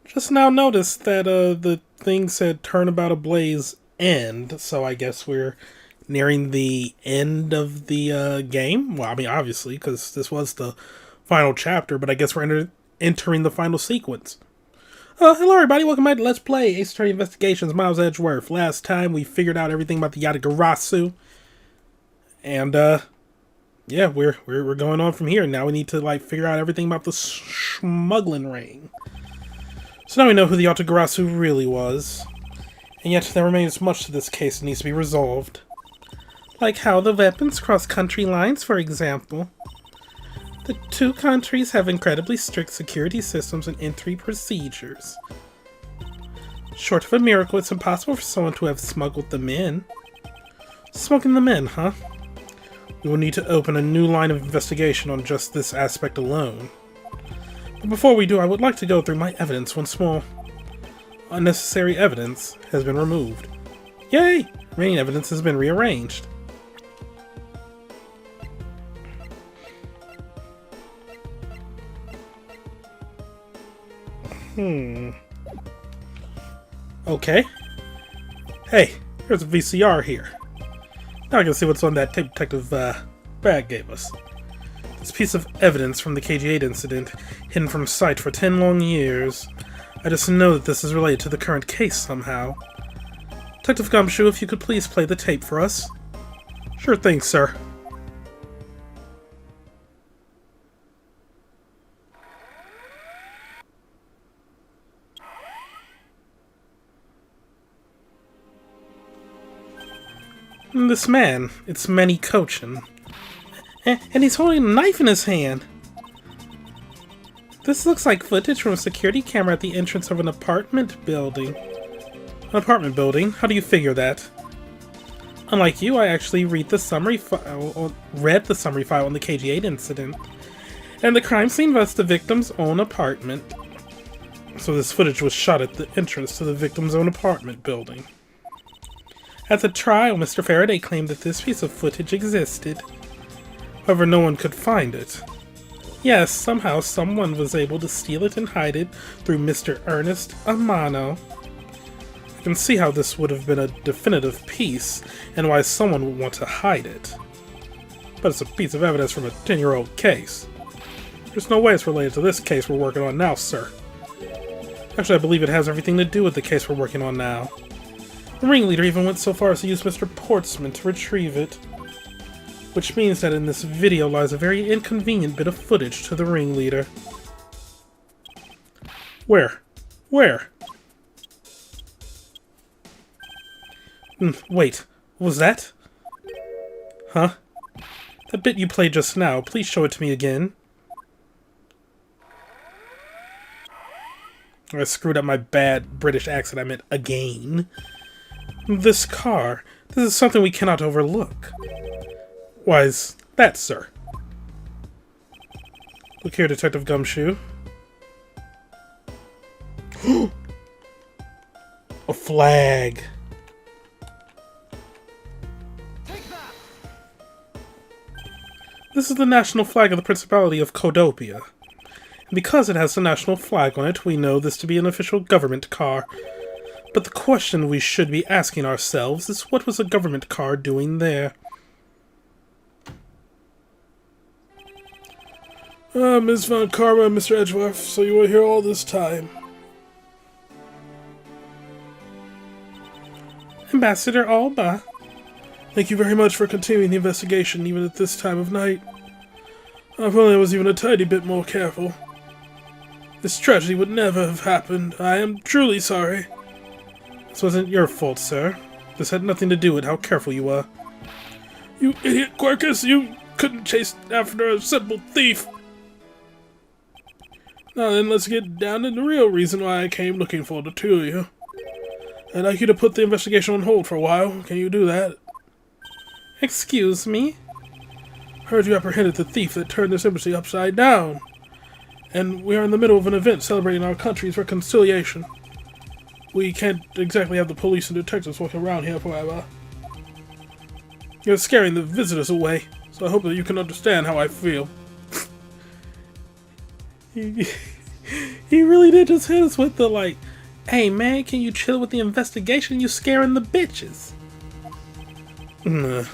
Just now noticed that the thing said Turnabout Ablaze end, so I guess we're nearing the end of the game. Well, I mean, obviously, because this was the final chapter, but I guess we're entering the final sequence. Hello everybody, welcome back to Let's Play Ace Attorney Investigations, Miles Edgeworth. Last time we figured out everything about the Yatagarasu, and yeah, we're going on from here. Now we need to like figure out everything about the smuggling ring. So now we know who the Yatagarasu really was, and yet there remains much to this case that needs to be resolved. Like how the weapons cross country lines, for example. The two countries have incredibly strict security systems and entry procedures. Short of a miracle, it's impossible for someone to have smuggled them in. Smuggling them in, huh? We will need to open a new line of investigation on just this aspect alone. But before we do, I would like to go through my evidence once more. Unnecessary evidence has been removed. Yay! Remaining evidence has been rearranged. Okay. Hey, there's a VCR here. Now I can see what's on that tape detective bag gave us. This piece of evidence from the KG8 incident, hidden from sight for 10 long years. I just know that this is related to the current case somehow. Detective Gumshoe, if you could please play the tape for us. Sure thing, sir. This man, it's Manny Cochin. And he's holding a knife in his hand. This looks like footage from a security camera at the entrance of an apartment building. An apartment building? How do you figure that? Unlike you, I actually read the summary file on the KG8 incident. And the crime scene was the victim's own apartment. So this footage was shot at the entrance to the victim's own apartment building. At the trial, Mr. Faraday claimed that this piece of footage existed. However, no one could find it. Yes, somehow someone was able to steal it and hide it through Mr. Ernest Amano. I can see how this would have been a definitive piece, and why someone would want to hide it. But it's a piece of evidence from a 10-year-old case. There's no way it's related to this case we're working on now, sir. Actually, I believe it has everything to do with the case we're working on now. The ringleader even went so far as to use Mr. Portsman to retrieve it. Which means that in this video lies a very inconvenient bit of footage to the ringleader. Where? Where? Wait, what was that? Huh? That bit you played just now, please show it to me again. I screwed up my bad British accent, I meant again. This car, this is something we cannot overlook. Why is that, sir? Look here, Detective Gumshoe. A flag. This is the national flag of the Principality of Codopia. And because it has the national flag on it, we know this to be an official government car. But the question we should be asking ourselves is, what was a government car doing there? Ms. Von Karma and Mr. Edgeworth, so you were here all this time. Ambassador Alba. Thank you very much for continuing the investigation, even at this time of night. If only I was even a tiny bit more careful. This tragedy would never have happened. I am truly sorry. This wasn't your fault, sir. This had nothing to do with how careful you were. You idiot, Quercus! You couldn't chase after a simple thief! Now then, let's get down to the real reason why I came looking for the two of you. I'd like you to put the investigation on hold for a while. Can you do that? Excuse me? Heard you apprehended the thief that turned this embassy upside down. And we are in the middle of an event celebrating our country's reconciliation. We can't exactly have the police and detectives walking around here forever. You're scaring the visitors away, so I hope that you can understand how I feel. He really did just hit us with the like, hey man, can you chill with the investigation? You scaring the bitches. Well,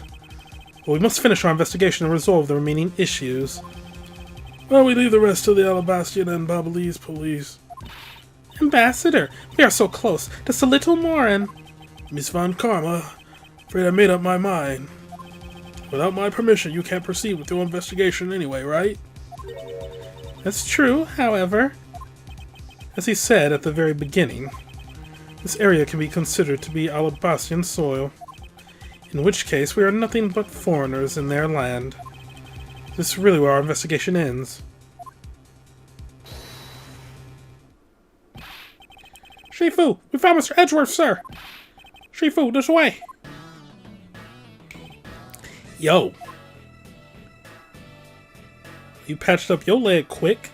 we must finish our investigation and resolve the remaining issues. Well, we leave the rest to the Alabastian and Babalese police. Ambassador, we are so close. Just a little more and... Miss Von Karma, afraid I made up my mind. Without my permission, you can't proceed with your investigation anyway, right? That's true, however. As he said at the very beginning, this area can be considered to be Alabastian soil, in which case we are nothing but foreigners in their land. This is really where our investigation ends. Shifu, we found Mr. Edgeworth, sir! Shifu, this way! Yo! You patched up your leg quick.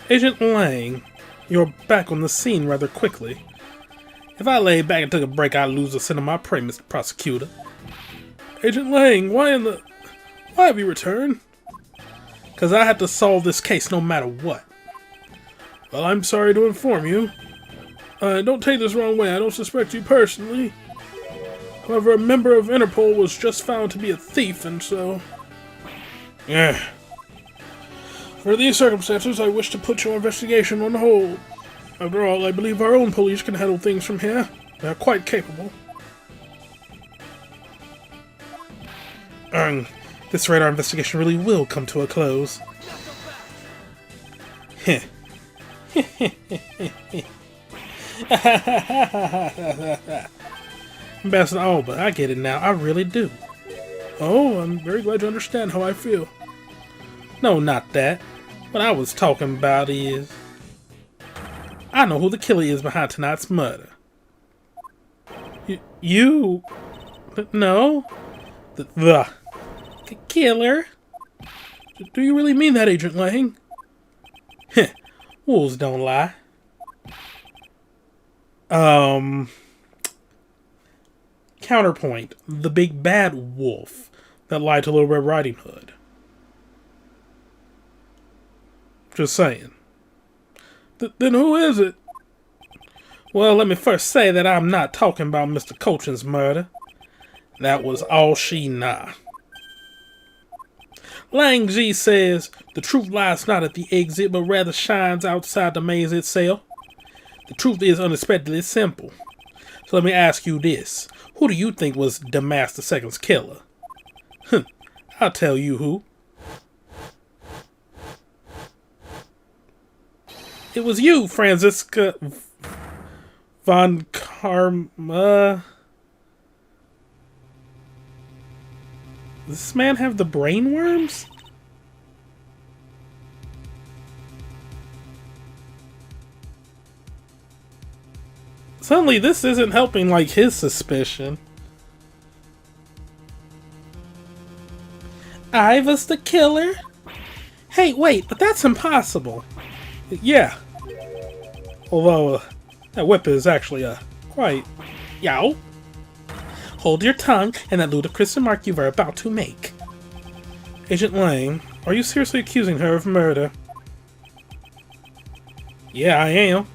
Agent Lang, you're back on the scene rather quickly. If I laid back and took a break, I'd lose the scent of my prey, Mr. Prosecutor. Agent Lang, why have you returned? Because I had to solve this case no matter what. Well, I'm sorry to inform you. Don't take this wrong way, I don't suspect you personally. However, a member of Interpol was just found to be a thief, and so... Yeah. For these circumstances, I wish to put your investigation on hold. After all, I believe our own police can handle things from here. They are quite capable. This radar investigation really will come to a close. Heh. Ambassador Alba, I get it now. I really do. Oh, I'm very glad you understand how I feel. No, not that. What I was talking about is... I know who the killer is behind tonight's murder. You... No? The killer? Do you really mean that, Agent Lang? Heh. Wolves don't lie. Counterpoint. The big bad wolf that lied to Little Red Riding Hood. Just saying. Then who is it? Well, let me first say that I'm not talking about Mr. Coltrane's murder. That was all Shi-Na. Lang Ji says, the truth lies not at the exit, but rather shines outside the maze itself. The truth is unexpectedly simple. So let me ask you this. Who do you think was Damas II's killer? I'll tell you who. It was you, Franziska von Karma. Does this man have the brain worms? Suddenly, this isn't helping, like, his suspicion. I was the killer? Hey, wait, but that's impossible. Yeah. Although, that whip is actually, quite... Yow. Hold your tongue and that ludicrous remark you were about to make. Agent Lang, are you seriously accusing her of murder? Yeah, I am.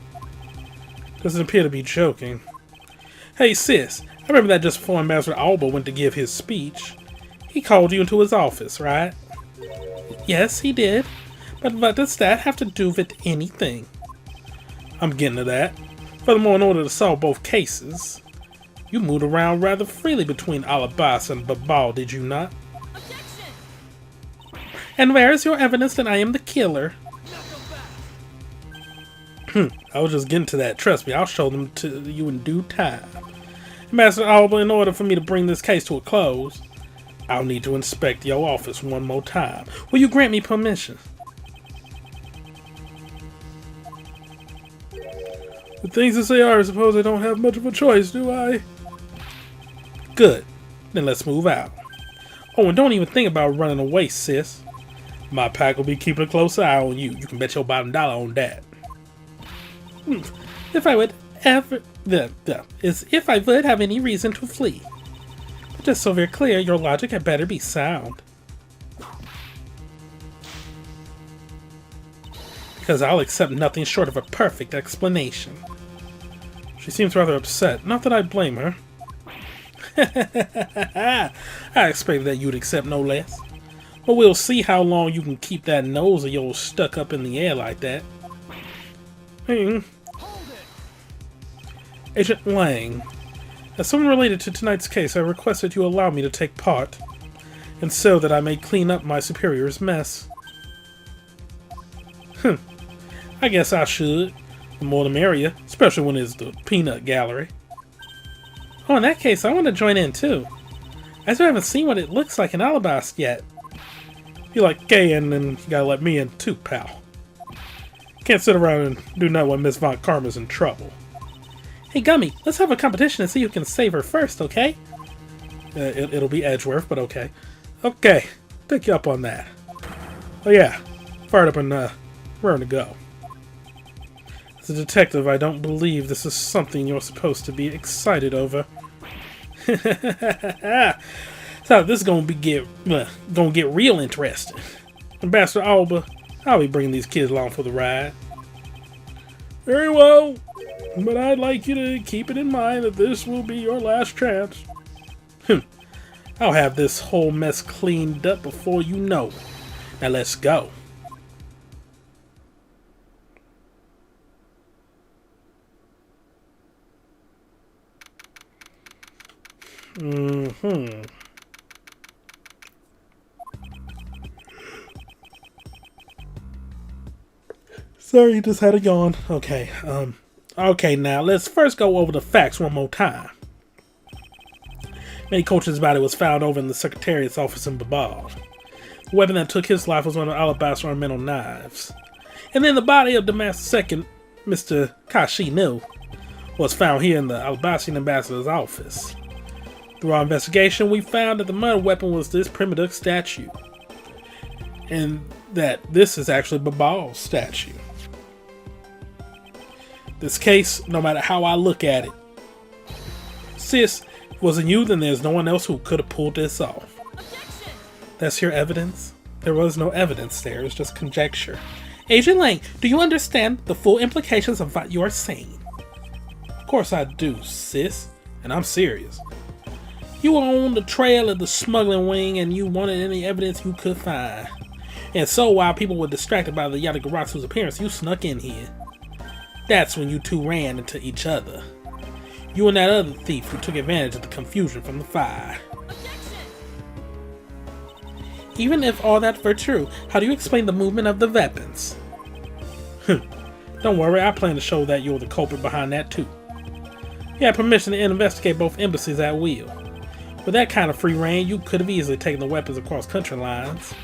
Doesn't appear to be joking. Hey, sis, I remember that just before Ambassador Alba went to give his speech. He called you into his office, right? Yes, he did. But what does that have to do with anything? I'm getting to that. Furthermore, in order to solve both cases, you moved around rather freely between Alabas and Babal, did you not? Objection! And where is your evidence that I am the killer? I was just getting to that. Trust me, I'll show them to you in due time. Master Alba, in order for me to bring this case to a close, I'll need to inspect your office one more time. Will you grant me permission? The things as they are, I suppose I don't have much of a choice, do I? Good. Then let's move out. Oh, and don't even think about running away, sis. My pack will be keeping a close eye on you. You can bet your bottom dollar on that. If I would ever... if I would have any reason to flee. But just so we're clear, your logic had better be sound. because I'll accept nothing short of a perfect explanation. She seems rather upset. Not that I blame her. I expected that you'd accept no less. But we'll see how long you can keep that nose of yours stuck up in the air like that. Agent Lang, as someone related to tonight's case, I request that you allow me to take part, and so that I may clean up my superior's mess. I guess I should. The more the merrier, especially when it's the peanut gallery. Oh, in that case, I want to join in too. I still haven't seen what it looks like in Ablaze yet. You like gay, and then you gotta let me in too, pal. Can't sit around and do nothing when Miss Von Karma's in trouble. Hey, Gummy, let's have a competition and see who can save her first, okay? It'll be Edgeworth, but okay. Okay, take you up on that. Oh yeah, fired up and raring to go. As a detective, I don't believe this is something you're supposed to be excited over. So this is gonna get real interesting. Ambassador Alba, I'll be bringing these kids along for the ride. Very well, but I'd like you to keep it in mind that this will be your last chance. I'll have this whole mess cleaned up before you know it. Now let's go. Sorry, just had a yawn. Okay, okay, now let's first go over the facts one more time. Manny Coach's body was found over in the Secretariat's office in Babal. The weapon that took his life was one of Alabaster ornamental knives. And then the body of Damas's second, Mr. Shi-Na, was found here in the Alabastrian ambassador's office. Through our investigation, we found that the murder weapon was this primitive statue. And that this is actually Babal's statue. This case, no matter how I look at it, sis, if it wasn't you, then there's no one else who could have pulled this off. Objection! That's your evidence? There was no evidence there, it was just conjecture. Agent Lang, do you understand the full implications of what you are saying? Of course I do, sis, and I'm serious. You were on the trail of the smuggling wing and you wanted any evidence you could find. And so while people were distracted by the Yatagaraxu's appearance, you snuck in here. That's when you two ran into each other. You and that other thief who took advantage of the confusion from the fire. Objection! Even if all that were true, how do you explain the movement of the weapons? Don't worry, I plan to show that you're the culprit behind that too. You had permission to investigate both embassies at will. With that kind of free reign, you could have easily taken the weapons across country lines.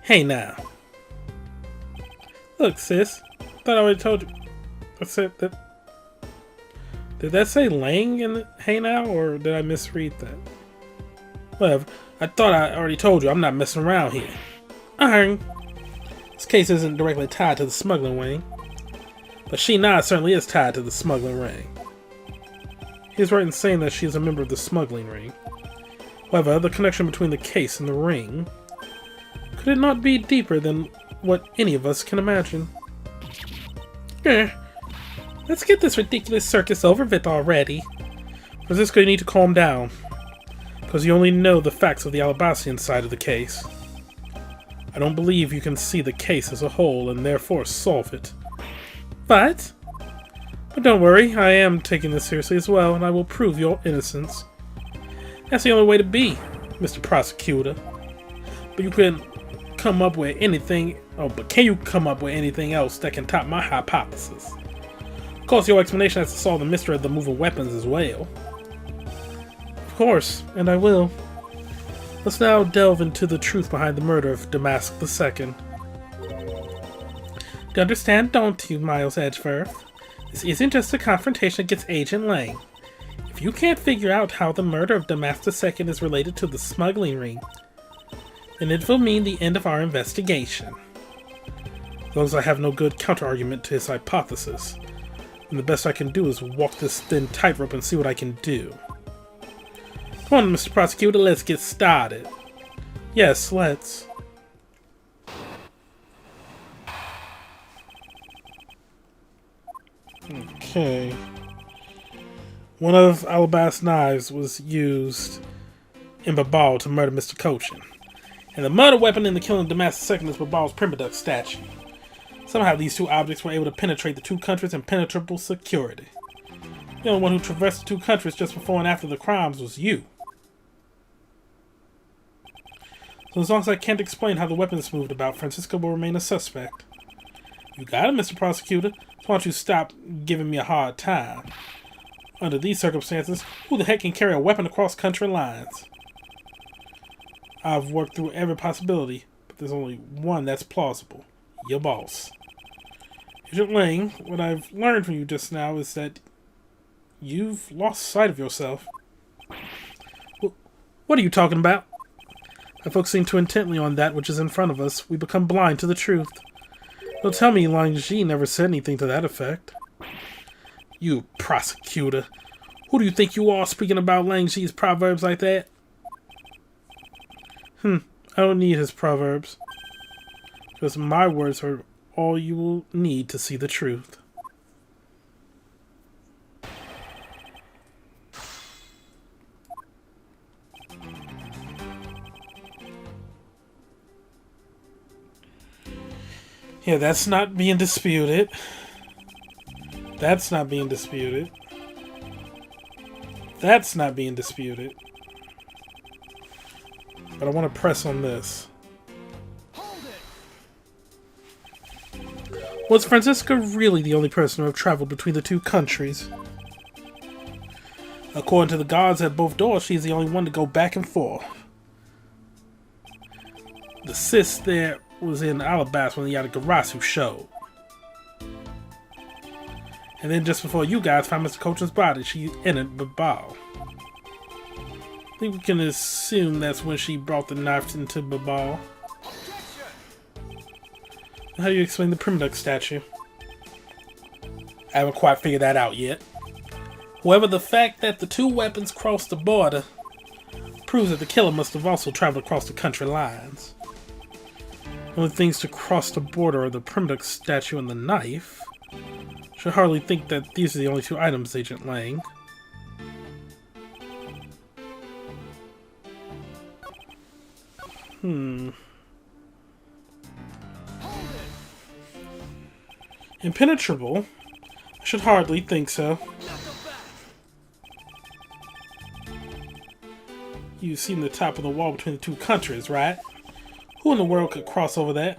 Hey now. Look, sis. I thought I already told you. I said that. Did that say Lang in the hey now, or did I misread that? Whatever. I thought I already told you I'm not messing around here. This case isn't directly tied to the smuggling wing. But Shi-Na certainly is tied to the smuggling ring. He's right in saying that she is a member of the smuggling ring. However, the connection between the case and the ring, could it not be deeper than what any of us can imagine? Let's get this ridiculous circus over with already. Francisco, you need to calm down. Because you only know the facts of the Alabastrian side of the case. I don't believe you can see the case as a whole and therefore solve it. But don't worry, I am taking this seriously as well, and I will prove your innocence. That's the only way to be, Mr. Prosecutor. But you can come up with anything. But can you come up with anything else that can top my hypothesis? Of course, your explanation has to solve the mystery of the moving weapons as well. Of course, and I will. Let's now delve into the truth behind the murder of Damask II. You understand, don't you, Miles Edgeworth? This isn't just a confrontation against Agent Lang. If you can't figure out how the murder of Damask II is related to the smuggling ring, then it will mean the end of our investigation. As long as I have no good counter-argument to his hypothesis, then the best I can do is walk this thin tightrope and see what I can do. Come on, Mr. Prosecutor, let's get started. Yes, let's. Okay. One of Alabast's knives was used in Babal to murder Mr. Cochin. And the murder weapon in the killing of Damascus II is Babal's Primaduck statue. Somehow these two objects were able to penetrate the two countries' impenetrable security. The only one who traversed the two countries just before and after the crimes was you. So as long as I can't explain how the weapons moved about, Francisco will remain a suspect. You got it, Mr. Prosecutor. So why don't you stop giving me a hard time? Under these circumstances, who the heck can carry a weapon across country lines? I've worked through every possibility, but there's only one that's plausible. Your boss. Agent Lang, what I've learned from you just now is that you've lost sight of yourself. What are you talking about? By focusing too intently on that which is in front of us, we become blind to the truth. Don't tell me Lang Ji never said anything to that effect. You prosecutor. Who do you think you are speaking about Lang Ji's proverbs like that? I don't need his proverbs. Because my words are all you will need to see the truth. Yeah, that's not being disputed. That's not being disputed. That's not being disputed. But I want to press on this. Was Francisca really the only person who have traveled between the two countries? According to the guards at both doors, she's the only one to go back and forth. The sis there was in Alabast when the Yatagarasu showed. And then just before you guys found Mr. Cochin's body, she entered Babal. I think we can assume that's when she brought the knife into Babal. How do you explain the Primaduck statue? I haven't quite figured that out yet. However, the fact that the two weapons crossed the border proves that the killer must have also traveled across the country lines. The only things to cross the border are the Primaduck statue and the knife. Should hardly think that these are the only two items, Agent Lang. Impenetrable? I should hardly think so. You've seen the top of the wall between the two countries, right? Who in the world could cross over that?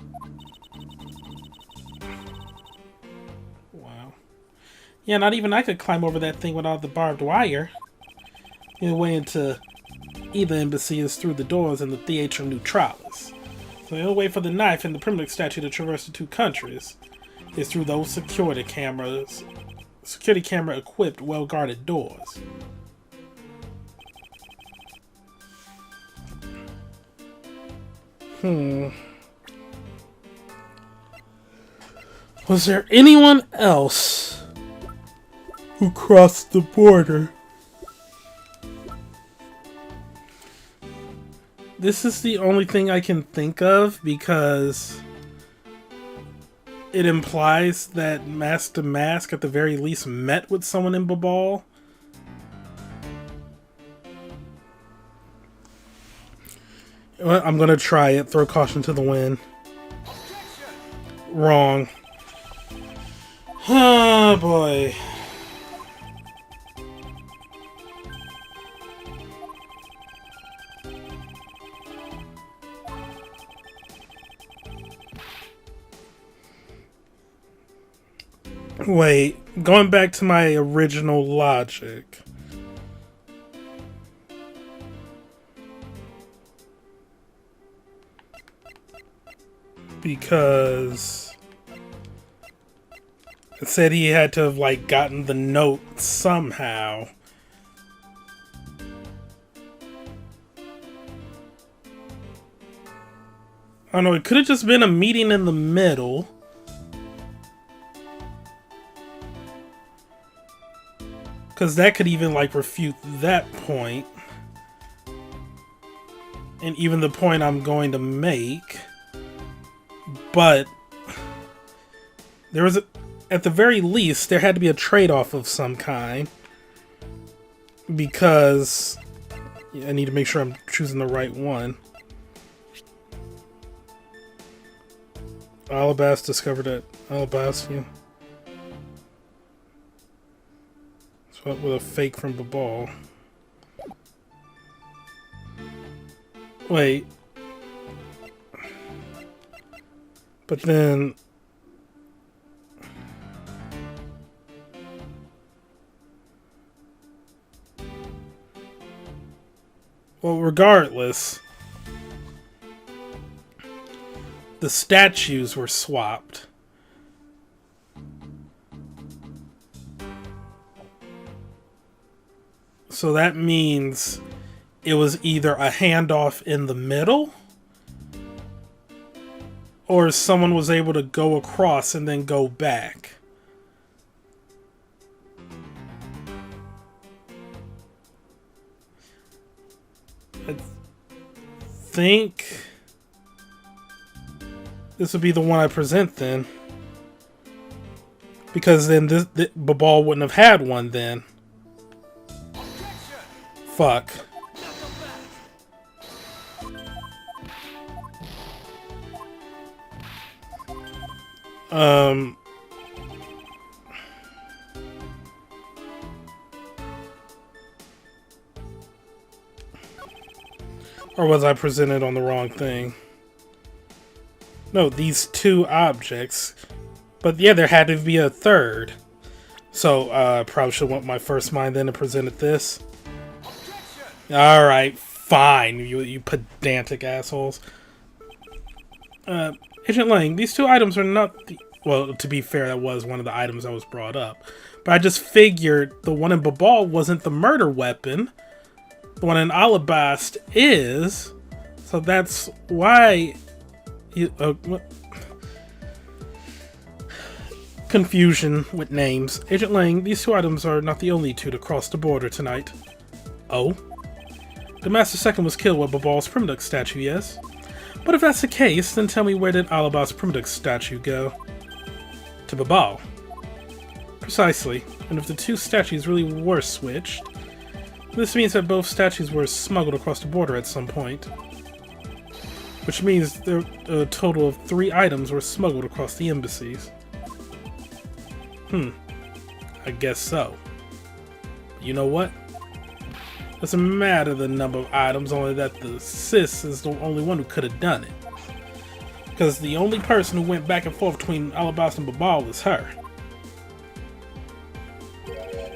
Wow. Yeah, not even I could climb over that thing without the barbed wire. The way into either embassy is through the doors in the Theatre Neutralis. So the only way for the knife and the Primaduck statue to traverse the two countries is through those security camera equipped, well-guarded doors. Was there anyone else who crossed the border? This is the only thing I can think of because it implies that Mask to Mask at the very least met with someone in Babal. Well, I'm gonna try it. Throw caution to the wind. Wrong. Oh boy. Wait, going back to my original logic. Because it said he had to have, like, gotten the note somehow. I don't know, it could have just been a meeting in the middle. Because that could even, like, refute that point. And even the point I'm going to make. But there was at the very least, there had to be a trade-off of some kind. Because I need to make sure I'm choosing the right one. Ablaze discovered at Ablaze. With a fake from Babal. Wait. But then... Well, regardless, the statues were swapped. So that means it was either a handoff in the middle, or someone was able to go across and then go back. I think this would be the one I present then. Because then Babal wouldn't have had one then. Fuck. Or was I presented on the wrong thing? No, these two objects. But yeah, there had to be a third. So, probably should want my first mind then and presented this. Alright, fine, you pedantic assholes. Agent Lang, these two items are not the... Well, to be fair, that was one of the items that was brought up. But I just figured the one in Babal wasn't the murder weapon. The one in Alabast is. So that's why... Confusion with names. Agent Lang, these two items are not the only two to cross the border tonight. Oh? The Master Second was killed with Babal's Primdux statue, yes? But if that's the case, then tell me, where did Alabast's Primdux statue go? To Babal. Precisely. And if the two statues really were switched, this means that both statues were smuggled across the border at some point. Which means there a total of 3 items were smuggled across the embassies. I guess so. You know what? Doesn't matter the number of items, only that the sis is the only one who could have done it. Because the only person who went back and forth between Alabast and Babal was her.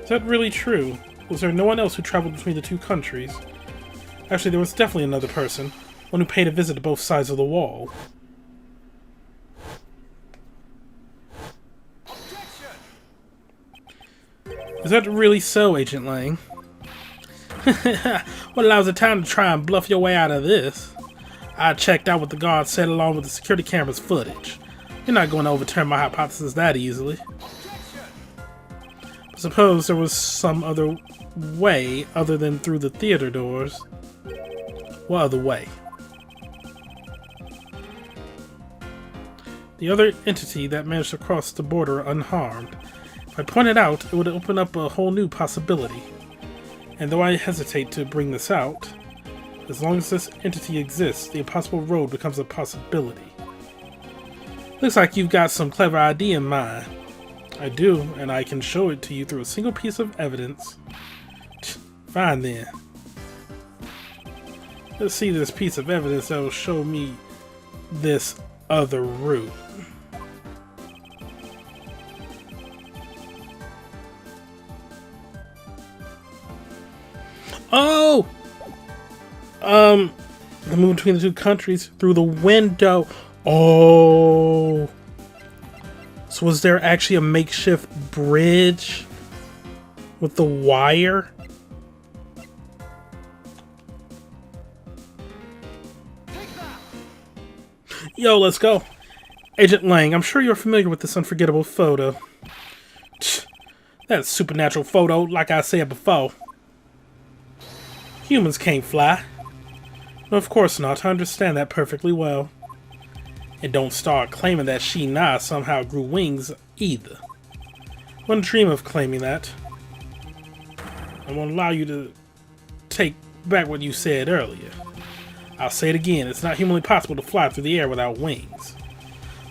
Is that really true? Was there no one else who traveled between the two countries? Actually, there was definitely another person. One who paid a visit to both sides of the wall. Is that really so, Agent Lang? What allows the time to try and bluff your way out of this? I checked out what the guards said along with the security camera's footage. You're not going to overturn my hypothesis that easily. Suppose there was some other way other than through the theater doors. What other way? The other entity that managed to cross the border unharmed. If I point it out, it would open up a whole new possibility. And though I hesitate to bring this out, as long as this entity exists, the impossible road becomes a possibility. Looks like you've got some clever idea in mind. I do, and I can show it to you through a single piece of evidence. Fine then. Let's see this piece of evidence that will show me this other route. Oh! The move between the two countries through the window. Oh! So was there actually a makeshift bridge with the wire? Yo, let's go. Agent Lang, I'm sure you're familiar with this unforgettable photo. That supernatural photo, like I said before. Humans can't fly. No, of course not. I understand that perfectly well. And don't start claiming that Shi-Na somehow grew wings either. Wouldn't dream of claiming that. I won't allow you to take back what you said earlier. I'll say it again, it's not humanly possible to fly through the air without wings.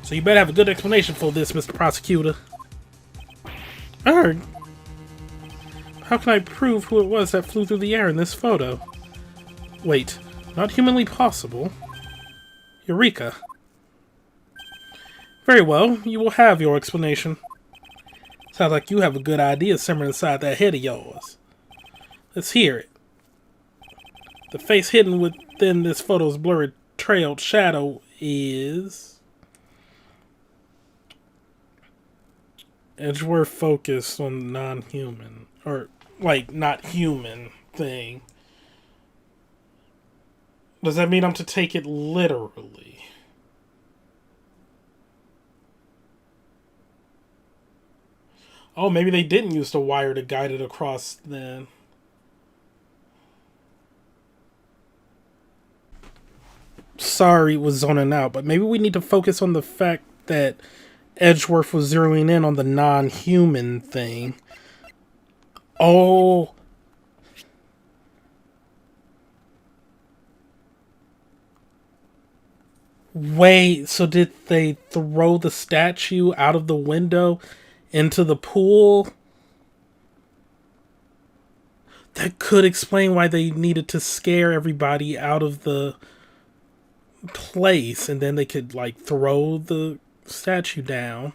So you better have a good explanation for this, Mr. Prosecutor. Erg? How can I prove who it was that flew through the air in this photo? Wait, not humanly possible? Eureka. Very well, you will have your explanation. Sounds like you have a good idea simmering inside that head of yours. Let's hear it. The face hidden within this photo's blurred trailed shadow is... Edgeworth focused on non-human, or like not human thing. Does that mean I'm to take it literally? Oh, maybe they didn't use the wire to guide it across then. Sorry, was zoning out, but maybe we need to focus on the fact that Edgeworth was zeroing in on the non-human thing. Oh. Wait, so did they throw the statue out of the window into the pool? That could explain why they needed to scare everybody out of the place, and then they could, like, throw the statue down.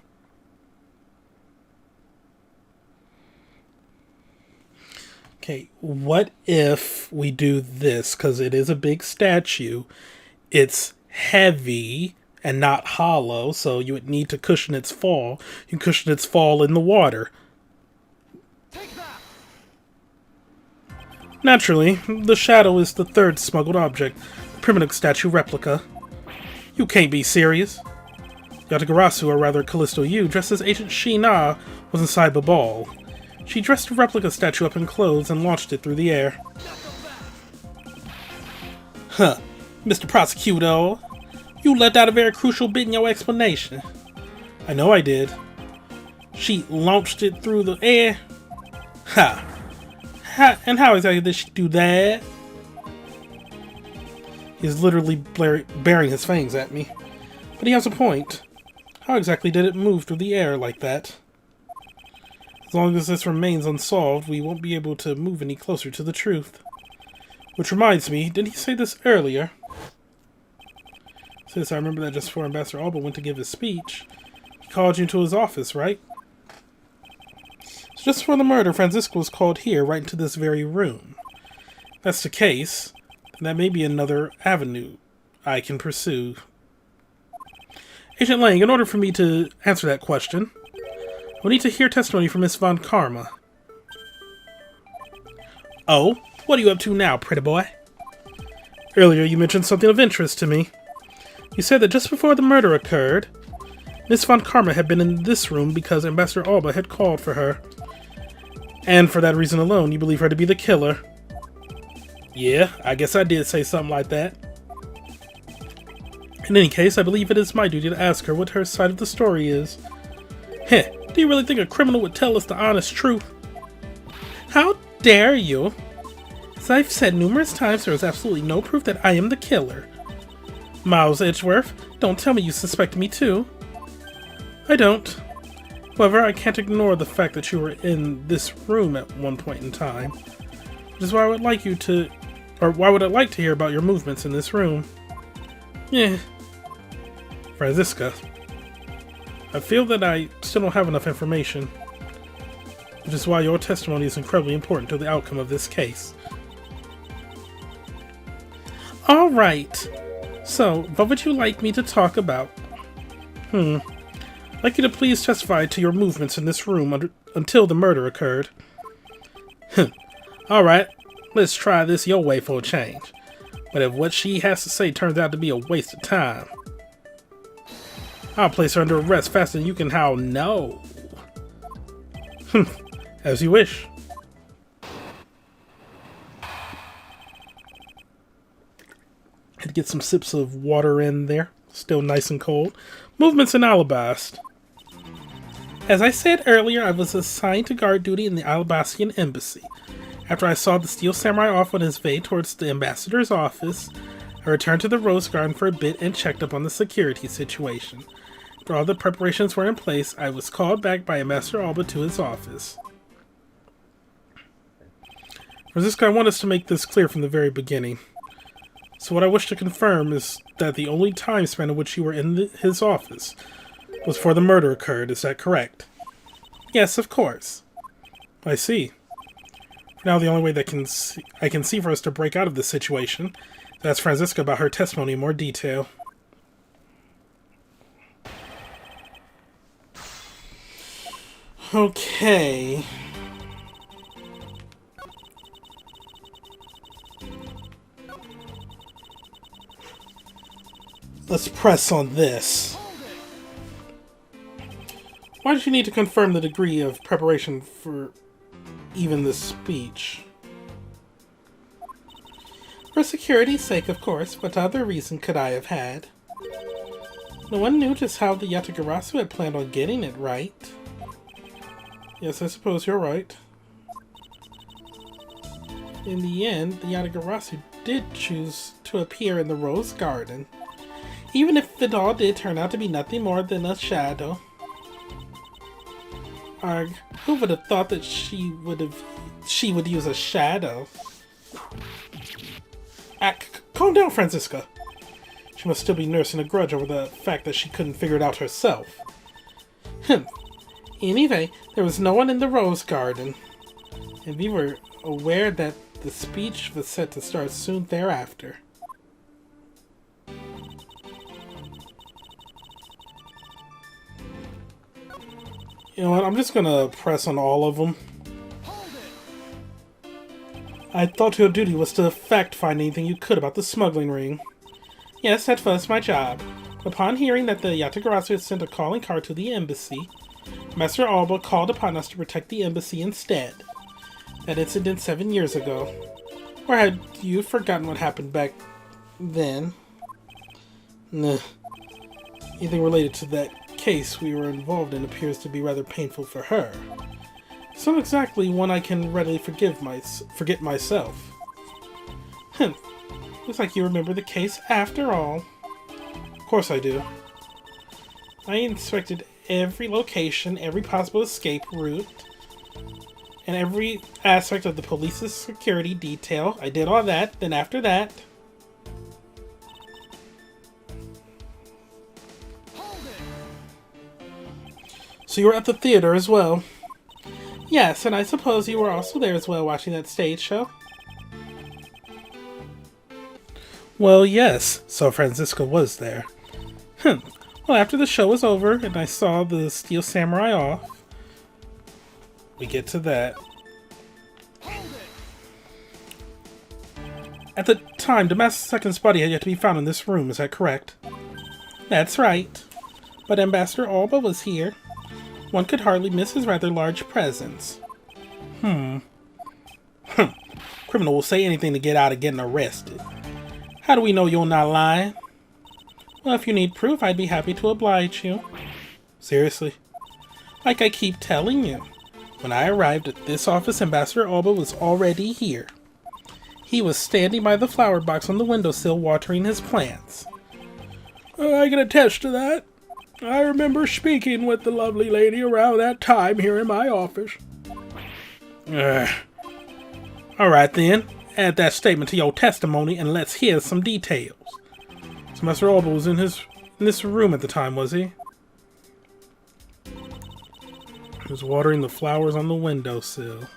Okay, what if we do this? Because it is a big statue. It's heavy and not hollow, so you would need to cushion its fall. You cushion its fall in the water. Take that. Naturally, the shadow is the third smuggled object, the primitive statue replica. You can't be serious. Yatagarasu, or rather Callisto Yu, dressed as Agent Shi-na, was inside the ball. She dressed a replica statue up in clothes and launched it through the air. Huh, Mr. Prosecutor, you left out a very crucial bit in your explanation. I know I did. She launched it through the air? Ha! And how exactly did she do that? He's literally baring his fangs at me. But he has a point. How exactly did it move through the air like that? As long as this remains unsolved, we won't be able to move any closer to the truth. Which reminds me, didn't he say this earlier? Since I remember that just before Ambassador Alba went to give his speech, he called you into his office, right? So just before the murder, Francisco was called here, right into this very room. If that's the case, then that may be another avenue I can pursue. Agent Lang, in order for me to answer that question, we'll need to hear testimony from Miss Von Karma. Oh, what are you up to now, pretty boy? Earlier you mentioned something of interest to me. You said that just before the murder occurred, Miss Von Karma had been in this room because Ambassador Alba had called for her. And for that reason alone, you believe her to be the killer. Yeah, I guess I did say something like that. In any case, I believe it is my duty to ask her what her side of the story is. Heh, do you really think a criminal would tell us the honest truth? How dare you? As I've said numerous times, there is absolutely no proof that I am the killer. Miles Edgeworth, don't tell me you suspect me too. I don't. However, I can't ignore the fact that you were in this room at one point in time. Which is why I would like you to... Or why would I like to hear about your movements in this room? Yeah. Franziska. I feel that I still don't have enough information. Which is why your testimony is incredibly important to the outcome of this case. Alright. So, what would you like me to talk about? I'd like you to please testify to your movements in this room until the murder occurred. Alright, let's try this your way for a change. But if what she has to say turns out to be a waste of time, I'll place her under arrest faster than you can howl no. As you wish. Had to get some sips of water in there. Still nice and cold. Movements in Alabaster. As I said earlier, I was assigned to guard duty in the Albastian embassy. After I saw the Steel Samurai off on his way towards the ambassador's office, I returned to the Rose Garden for a bit and checked up on the security situation. After all the preparations were in place, I was called back by Ambassador Alba to his office. Francisco, I want us to make this clear from the very beginning. So what I wish to confirm is that the only time span in which you were in his office was before the murder occurred. Is that correct? Yes, of course. I see. For now, the only way that I can see for us to break out of this situation is to ask Francisca about her testimony in more detail. Okay. Let's press on this. Why did you need to confirm the degree of preparation for even this speech? For security's sake, of course. What other reason could I have had? No one knew just how the Yatagarasu had planned on getting it right. Yes, I suppose you're right. In the end, the Yatagarasu did choose to appear in the Rose Garden. Even if it all did turn out to be nothing more than a shadow. Arg, who would have thought that she would use a shadow? Calm down, Francisca. She must still be nursing a grudge over the fact that she couldn't figure it out herself. Anyway, there was no one in the Rose Garden, and we were aware that the speech was set to start soon thereafter. You know what, I'm just gonna press on all of them. I thought your duty was to fact-find anything you could about the smuggling ring. Yes, that was my job. Upon hearing that the Yatagarasu had sent a calling card to the embassy, Master Alba called upon us to protect the embassy instead. That incident 7 years ago. Or had you forgotten what happened back then? Nah. Anything related to that case we were involved in appears to be rather painful for her. It's not exactly one I can readily forget myself. Looks like you remember the case after all. Of course I do. I inspected every location, every possible escape route, and every aspect of the police's security detail. I did all that, then after that... So you were at the theater as well? Yes, and I suppose you were also there as well watching that stage show? Well, yes, so Francisca was there. Well, after the show was over and I saw the Steel Samurai off, we get to that. At the time, Damascus II's body had yet to be found in this room, is that correct? That's right. But Ambassador Alba was here. One could hardly miss his rather large presence. Criminal will say anything to get out of getting arrested. How do we know you're not lying? Well, if you need proof, I'd be happy to oblige you. Seriously? Like I keep telling you. When I arrived at this office, Ambassador Alba was already here. He was standing by the flower box on the windowsill watering his plants. I can attest to that. I remember speaking with the lovely lady around that time here in my office. Alright then, add that statement to your testimony and let's hear some details. So Master Alba was in this room at the time, was he? He was watering the flowers on the windowsill.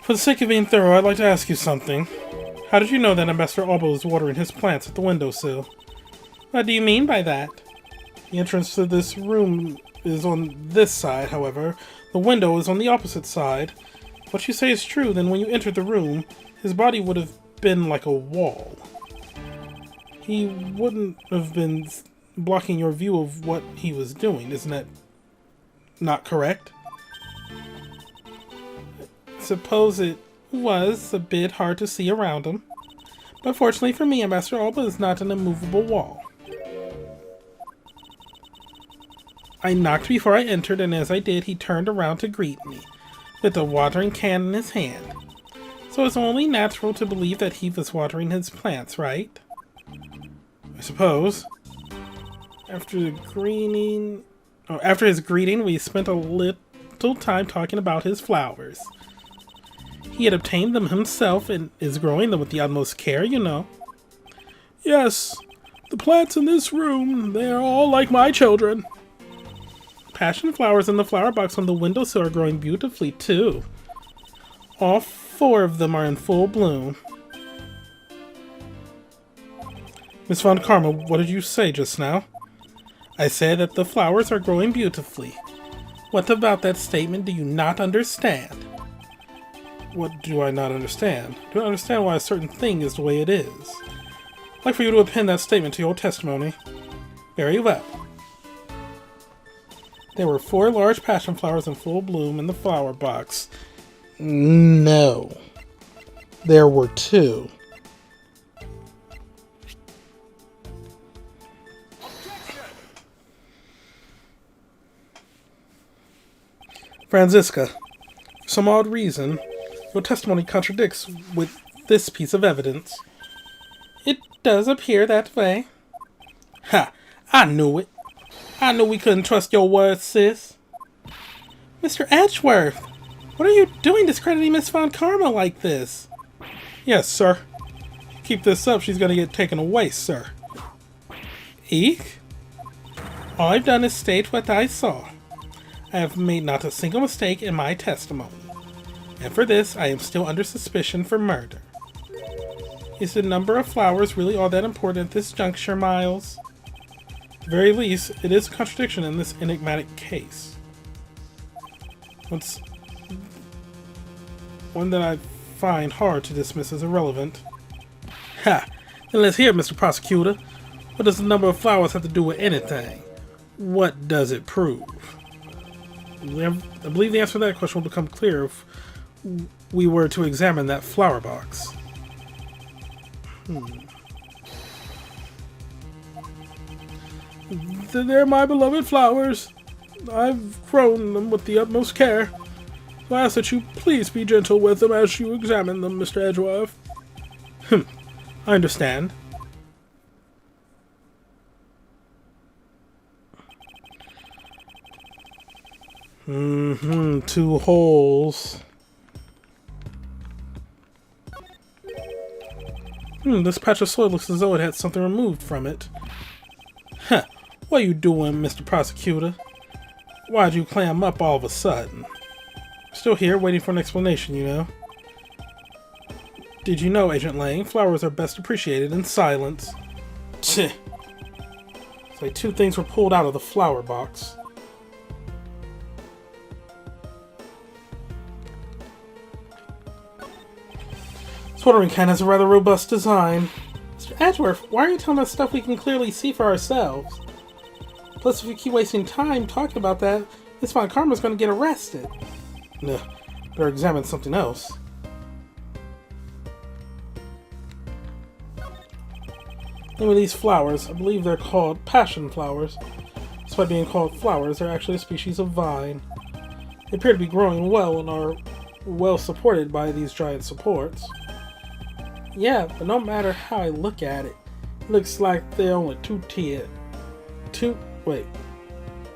For the sake of being thorough, I'd like to ask you something. How did you know that Ambassador Alba was watering his plants at the windowsill? What do you mean by that? The entrance to this room is on this side, however. The window is on the opposite side. If what you say is true, then when you entered the room, his body would have been like a wall. He wouldn't have been blocking your view of what he was doing. Isn't that not correct? Suppose it was a bit hard to see around him. But fortunately for me, Ambassador Alba is not an immovable wall. I knocked before I entered, and as I did, he turned around to greet me, with a watering can in his hand. So it's only natural to believe that he was watering his plants, right? I suppose. After his greeting, we spent a little time talking about his flowers. He had obtained them himself and is growing them with the utmost care, you know. Yes, the plants in this room, they are all like my children. Passion flowers in the flower box on the windowsill are growing beautifully, too. All 4 of them are in full bloom. Miss Von Karma, what did you say just now? I said that the flowers are growing beautifully. What about that statement do you not understand? What do I not understand? I don't understand why a certain thing is the way it is. I'd like for you to append that statement to your testimony. Very well. There were 4 large passion flowers in full bloom in the flower box. No. There were 2. Franziska, for some odd reason, your testimony contradicts with this piece of evidence. It does appear that way. Ha! I knew it. I knew we couldn't trust your words, sis. Mr. Edgeworth, what are you doing discrediting Miss Von Karma like this? Yes, sir. Keep this up, she's gonna get taken away, sir. Eek? All I've done is state what I saw. I have made not a single mistake in my testimony. And for this, I am still under suspicion for murder. Is the number of flowers really all that important at this juncture, Miles? At the very least, it is a contradiction in this enigmatic case. It's one that I find hard to dismiss as irrelevant. Ha! Then let's hear it, Mr. Prosecutor. What does the number of flowers have to do with anything? What does it prove? I believe the answer to that question will become clear if we were to examine that flower box. They're my beloved flowers. I've grown them with the utmost care. So I ask that you please be gentle with them as you examine them, Mr. Edgeworth. I understand. Two holes. This patch of soil looks as though it had something removed from it. Huh. What are you doing, Mr. Prosecutor? Why'd you clam up all of a sudden? Still here, waiting for an explanation, you know. Did you know, Agent Lang, flowers are best appreciated in silence? Tch. It's like 2 things were pulled out of the flower box. This watering can has a rather robust design. Mr. Edgeworth, why are you telling us stuff we can clearly see for ourselves? Plus, if you keep wasting time talking about that, Miss Von Karma's going to get arrested. No, better examine something else. Name of these flowers, I believe they're called passion flowers. Despite being called flowers, they're actually a species of vine. They appear to be growing well and are well supported by these giant supports. Yeah, but no matter how I look at it, it looks like they're only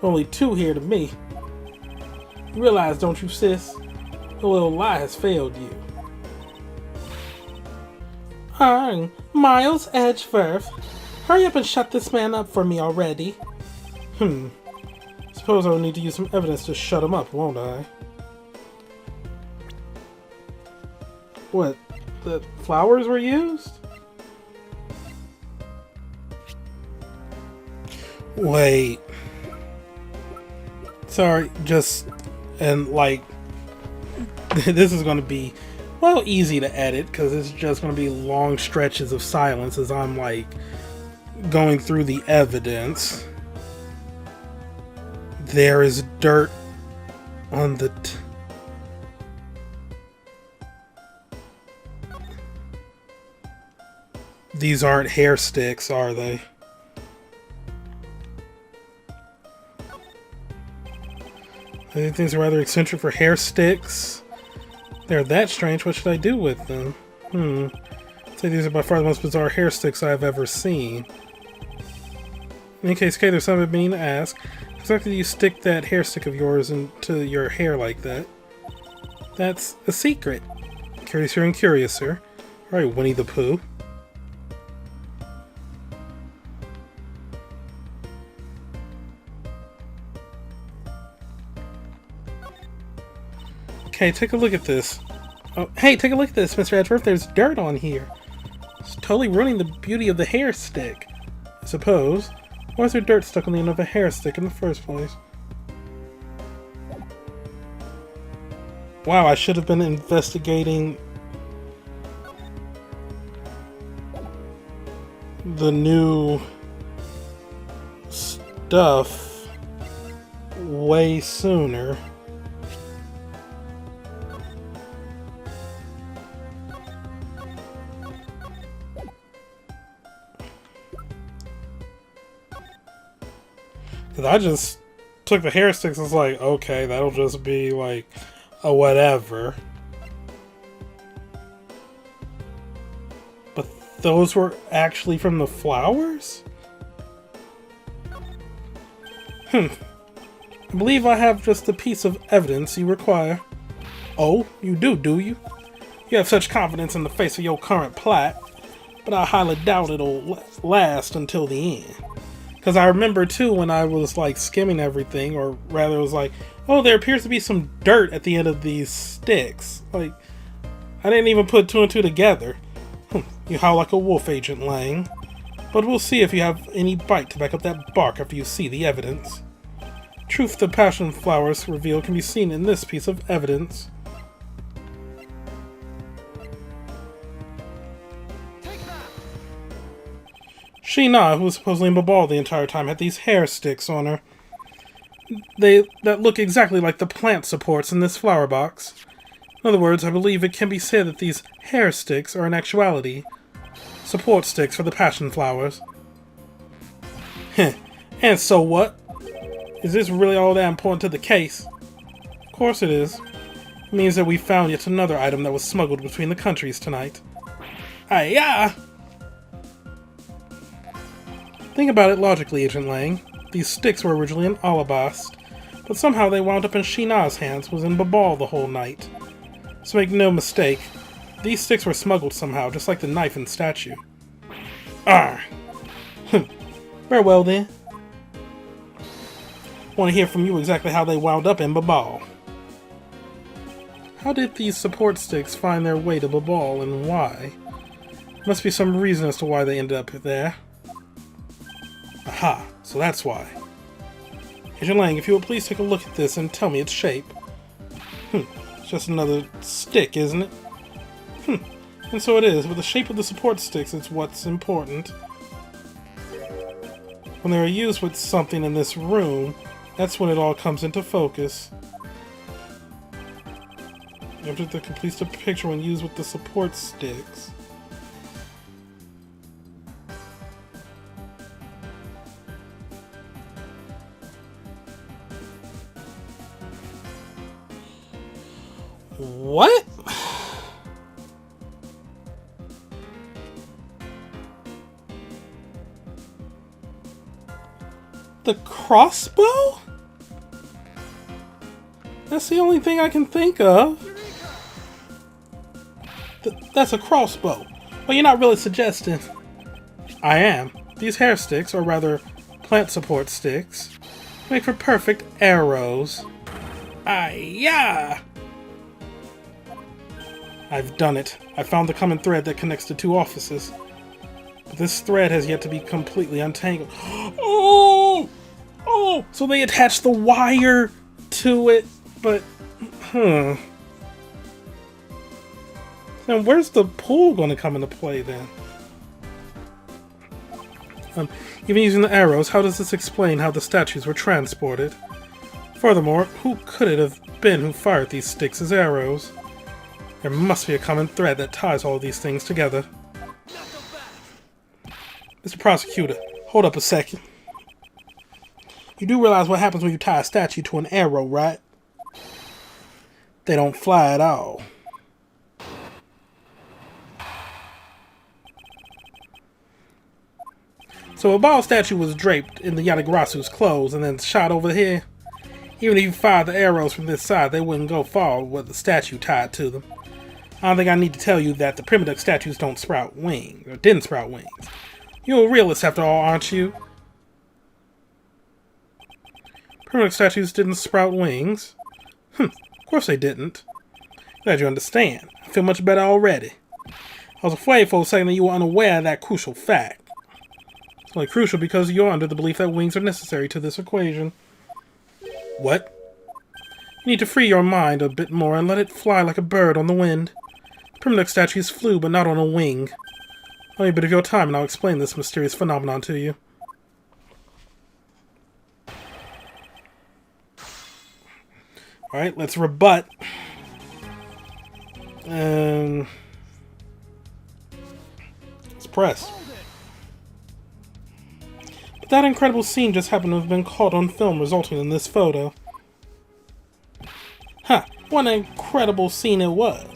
only two here to me. You realize, don't you, sis? The little lie has failed you. Miles Edgeworth, hurry up and shut this man up for me already. Suppose I'll need to use some evidence to shut him up, won't I? What? The flowers were used? Wait. Sorry, and like, this is going to be, well, easy to edit, because it's just going to be long stretches of silence as I'm like going through the evidence, there is dirt on the... These aren't hair sticks, are they? I think things are rather eccentric for hair sticks. They're that strange. What should I do with them? I'd say these are by far the most bizarre hair sticks I've ever seen. In any case, Kay, there's something I've been meaning to ask. How exactly do you stick that hair stick of yours into your hair like that? That's a secret. Curiouser and curiouser. Alright, Winnie the Pooh. Okay, take a look at this. Oh, hey, take a look at this, Mr. Edgeworth. There's dirt on here. It's totally ruining the beauty of the hair stick, I suppose. Why is there dirt stuck on the end of a hair stick in the first place? Wow, I should have been investigating the new stuff way sooner. I just took the hair sticks and was like, okay, that'll just be like a whatever. But those were actually from the flowers? I believe I have just the piece of evidence you require. Oh, you do you? You have such confidence in the face of your current plight, but I highly doubt it'll last until the end. Because I remember, too, when I was, like, skimming everything, or rather it was like, oh, there appears to be some dirt at the end of these sticks. Like, I didn't even put two and two together. You howl like a wolf, Agent Lang. But we'll see if you have any bite to back up that bark after you see the evidence. Truth the passion flowers reveal can be seen in this piece of evidence. Shi-na, who was supposedly in Babal the entire time, had these hair sticks on her. That look exactly like the plant supports in this flower box. In other words, I believe it can be said that these hair sticks are in actuality support sticks for the passion flowers. And so what? Is this really all that important to the case? Of course it is. It means that we found yet another item that was smuggled between the countries tonight. Aye-ya! Think about it logically, Agent Lang. These sticks were originally in Alabast, but somehow they wound up in Shi-na's hands, was in Babal the whole night. So make no mistake, these sticks were smuggled somehow, just like the knife and statue. Arr! Very well then. Want to hear from you exactly how they wound up in Babal. How did these support sticks find their way to Babal, and why? Must be some reason as to why they ended up there. Aha, so that's why. Agent Lang, if you will please take a look at this and tell me its shape. It's just another stick, isn't it? And so it is. With the shape of the support sticks, it's what's important. When they are used with something in this room, that's when it all comes into focus. After the completes the picture when used with the support sticks. What? The crossbow? That's the only thing I can think of. That's a crossbow. Well, you're not really suggesting. I am. These hair sticks, or rather plant support sticks, make for perfect arrows. Aye-ya! I've done it. I found the common thread that connects the two offices. But this thread has yet to be completely untangled. Oh! Oh! So they attached the wire to it, but... Then where's the pool going to come into play then? Even using the arrows, how does this explain how the statues were transported? Furthermore, who could it have been who fired these sticks as arrows? There must be a common thread that ties all of these things together. Mr. Prosecutor, hold up a second. You do realize what happens when you tie a statue to an arrow, right? They don't fly at all. So a ball statue was draped in the Yanagarasu's clothes and then shot over here. Even if you fired the arrows from this side, they wouldn't go far with the statue tied to them. I don't think I need to tell you that the primitive statues don't sprout wings, or didn't sprout wings. You're a realist after all, aren't you? Primitive statues didn't sprout wings? Of course they didn't. Glad you understand. I feel much better already. I was afraid for a second that you were unaware of that crucial fact. It's only crucial because you're under the belief that wings are necessary to this equation. What? You need to free your mind a bit more and let it fly like a bird on the wind. Primitive statues flew, but not on a wing. Only a bit of your time and I'll explain this mysterious phenomenon to you. Alright, let's rebut. Let's press. But that incredible scene just happened to have been caught on film, resulting in this photo. Huh, what an incredible scene it was.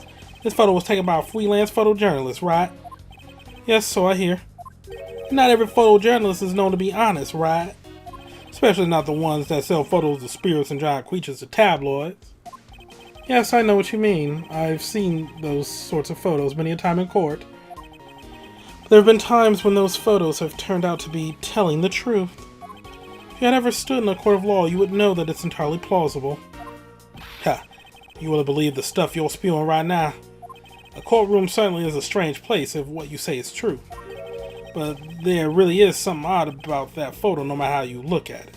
This photo was taken by a freelance photojournalist, right? Yes, so I hear. Not every photojournalist is known to be honest, right? Especially not the ones that sell photos of spirits and giant creatures to tabloids. Yes, I know what you mean. I've seen those sorts of photos many a time in court. But there have been times when those photos have turned out to be telling the truth. If you had ever stood in a court of law, you would know that it's entirely plausible. Ha! You wouldn't believe the stuff you're spewing right now. A courtroom certainly is a strange place if what you say is true. But there really is something odd about that photo no matter how you look at it.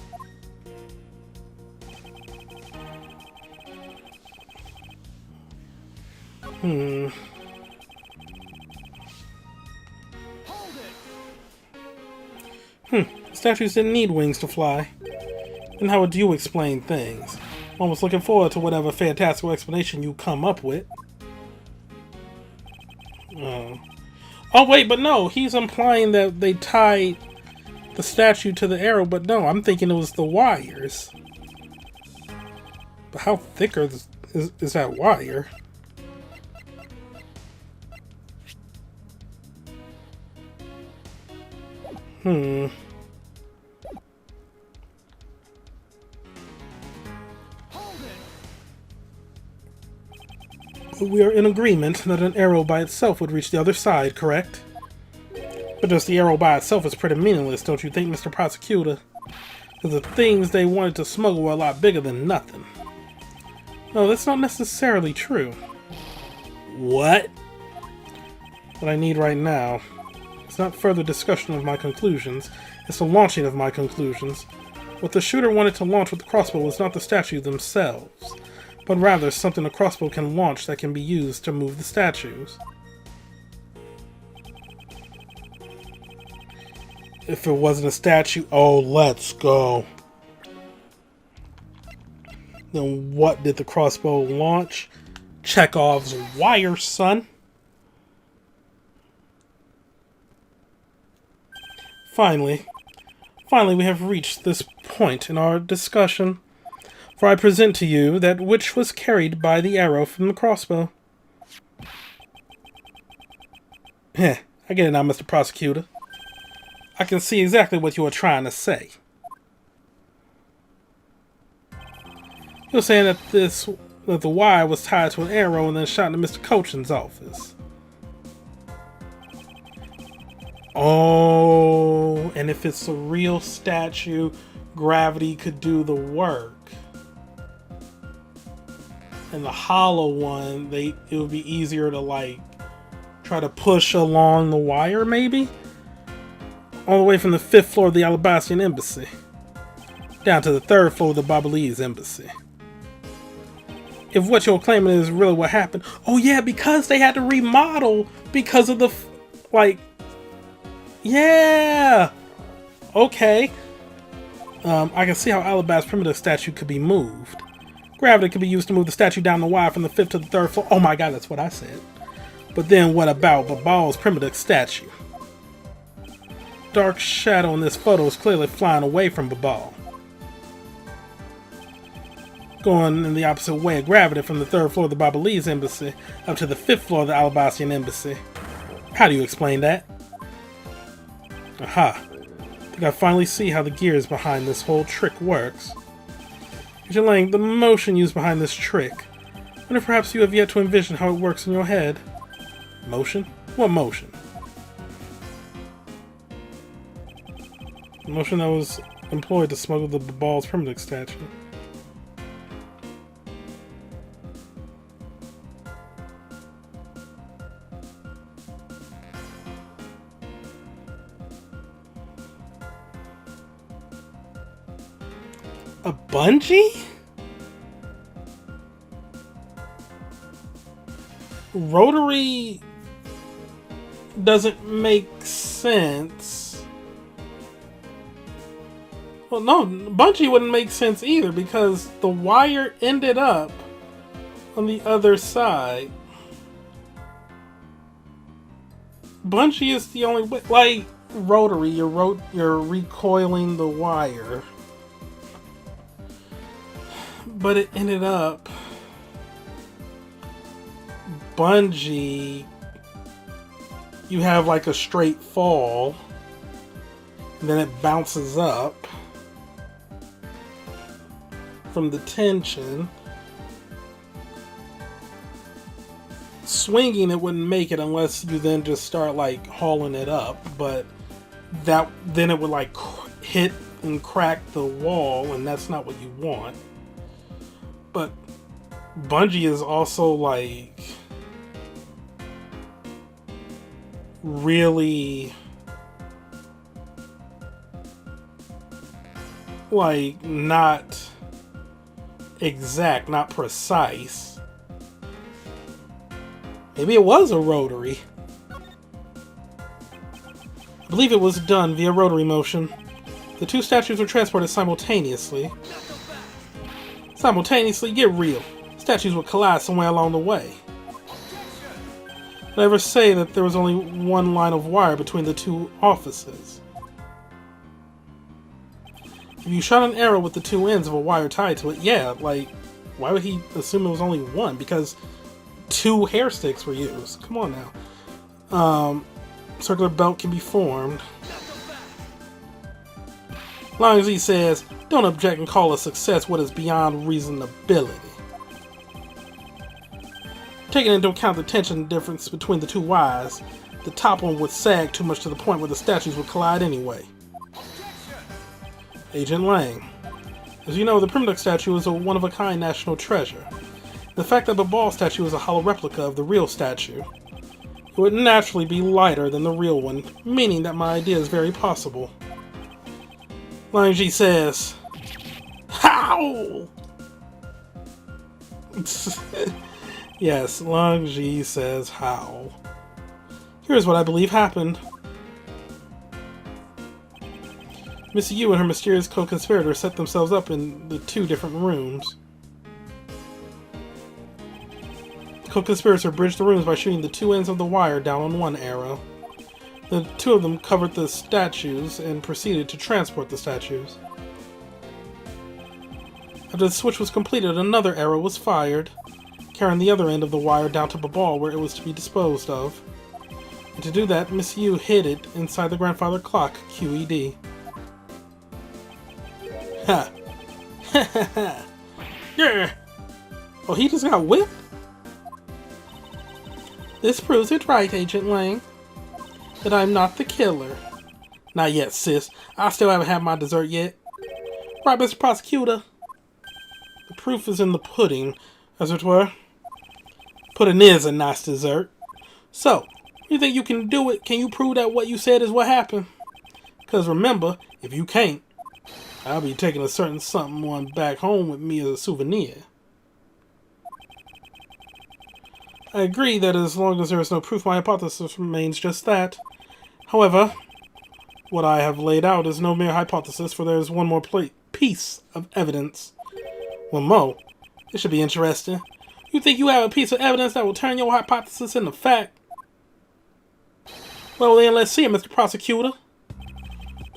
Statues didn't need wings to fly. Then how would you explain things? One was looking forward to whatever fantastical explanation you come up with. Oh wait, but no, he's implying that they tied the statue to the arrow, but no, I'm thinking it was the wires. But how thick is that wire? But we are in agreement that an arrow by itself would reach the other side, correct? But just the arrow by itself is pretty meaningless, don't you think, Mr. Prosecutor? Because the things they wanted to smuggle were a lot bigger than nothing. No, that's not necessarily true. What? What I need right now is not further discussion of my conclusions, it's the launching of my conclusions. What the shooter wanted to launch with the crossbow was not the statues themselves, but rather something a crossbow can launch that can be used to move the statues. If it wasn't a statue, oh, let's go. Then what did the crossbow launch? Chekhov's wire, son. Finally, we have reached this point in our discussion. For I present to you that which was carried by the arrow from the crossbow. Heh, I get it now, Mr. Prosecutor. I can see exactly what you are trying to say. You're saying that the wire was tied to an arrow and then shot into Mr. Cochin's office. Oh, and if it's a real statue, gravity could do the work. And the hollow one, it would be easier to like try to push along the wire, maybe? All the way from the 5th floor of the Alabastian Embassy down to the 3rd floor of the Babalese Embassy. If what you're claiming is really what happened, oh yeah, because they had to remodel because of the, like, yeah, Okay. I can see how Alabaz's primitive statue could be moved. Gravity could be used to move the statue down the wire from the 5th to the 3rd floor. Oh my god, that's what I said. But then what about Babal's primitive statue? Dark shadow in this photo is clearly flying away from Babal. Going in the opposite way of gravity from the 3rd floor of the Babalese embassy up to the 5th floor of the Alabazian embassy. How do you explain that? Aha. I think I finally see how the gears behind this whole trick works. Agent Lang, the motion used behind this trick. I wonder if perhaps you have yet to envision how it works in your head. Motion? What motion? The motion that was employed to smuggle the Babal's primitive statue. A bungee? Rotary doesn't make sense. Well, no, bungee wouldn't make sense either because the wire ended up on the other side. Bungee is the only way. Like rotary, you're recoiling the wire. But it ended up bungee. You have like a straight fall, and then it bounces up from the tension. Swinging, it wouldn't make it unless you then just start like hauling it up, but that then it would like hit and crack the wall, and that's not what you want. But bungee is also like really like not exact, not precise. Maybe it was a rotary. I believe it was done via rotary motion. The two statues were transported simultaneously. Get real. Statues would collide somewhere along the way. Did I ever say that there was only one line of wire between the two offices? If you shot an arrow with the two ends of a wire tied to it, yeah, like, why would he assume it was only one? Because two hair sticks were used. Come on now. Circular belt can be formed. Long as he says, don't object and call a success what is beyond reasonability. Taking into account the tension difference between the two wires, the top one would sag too much to the point where the statues would collide anyway. Agent Lang. As you know, the primitive statue is a one-of-a-kind national treasure. The fact that the Babal statue is a hollow replica of the real statue, it would naturally be lighter than the real one, meaning that my idea is very possible. Langji says, how? Yes, Langji says how. Here's what I believe happened. Miss Yu and her mysterious co-conspirator set themselves up in the two different rooms. The co-conspirator bridged the rooms by shooting the two ends of the wire down on one arrow. The two of them covered the statues and proceeded to transport the statues. After the switch was completed, another arrow was fired, carrying the other end of the wire down to Babal where it was to be disposed of. And to do that, Miss Yu hid it inside the grandfather clock, QED. Ha! Ha ha ha! Yeah! Oh, he just got whipped? This proves it right, Agent Lang. That I'm not the killer. Not yet, sis. I still haven't had my dessert yet. Right, Mr. Prosecutor? The proof is in the pudding, as it were. Pudding is a nice dessert. So, you think you can do it? Can you prove that what you said is what happened? Because remember, if you can't, I'll be taking a certain something one back home with me as a souvenir. I agree that as long as there is no proof, my hypothesis remains just that. However, What I have laid out is no mere hypothesis, for there is one more piece of evidence. One more? This should be interesting. You think you have a piece of evidence that will turn your hypothesis into fact? Well then, let's see it, Mr. Prosecutor.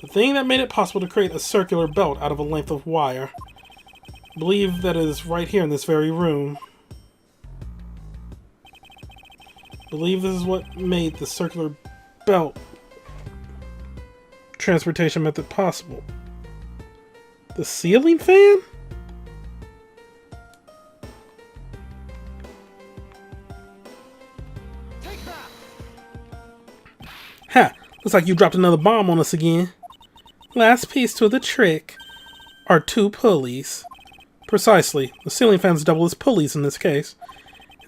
The thing that made it possible to create a circular belt out of a length of wire. I believe that it is right here in this very room. I believe this is what made the circular belt transportation method possible. The ceiling fan? Ha! Looks like you dropped another bomb on us again. Last piece to the trick are 2 pulleys. Precisely. The ceiling fans double as pulleys in this case.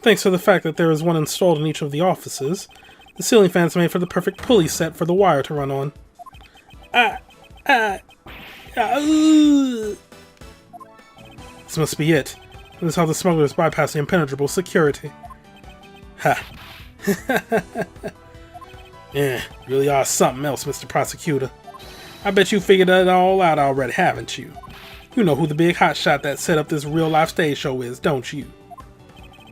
Thanks to the fact that there is one installed in each of the offices, the ceiling fans made for the perfect pulley set for the wire to run on. This must be it. This is how the smugglers bypass the impenetrable security. Ha. Yeah, really are something else, Mr. Prosecutor. I bet you figured it all out already, haven't you? You know who the big hotshot that set up this real-life stage show is, don't you?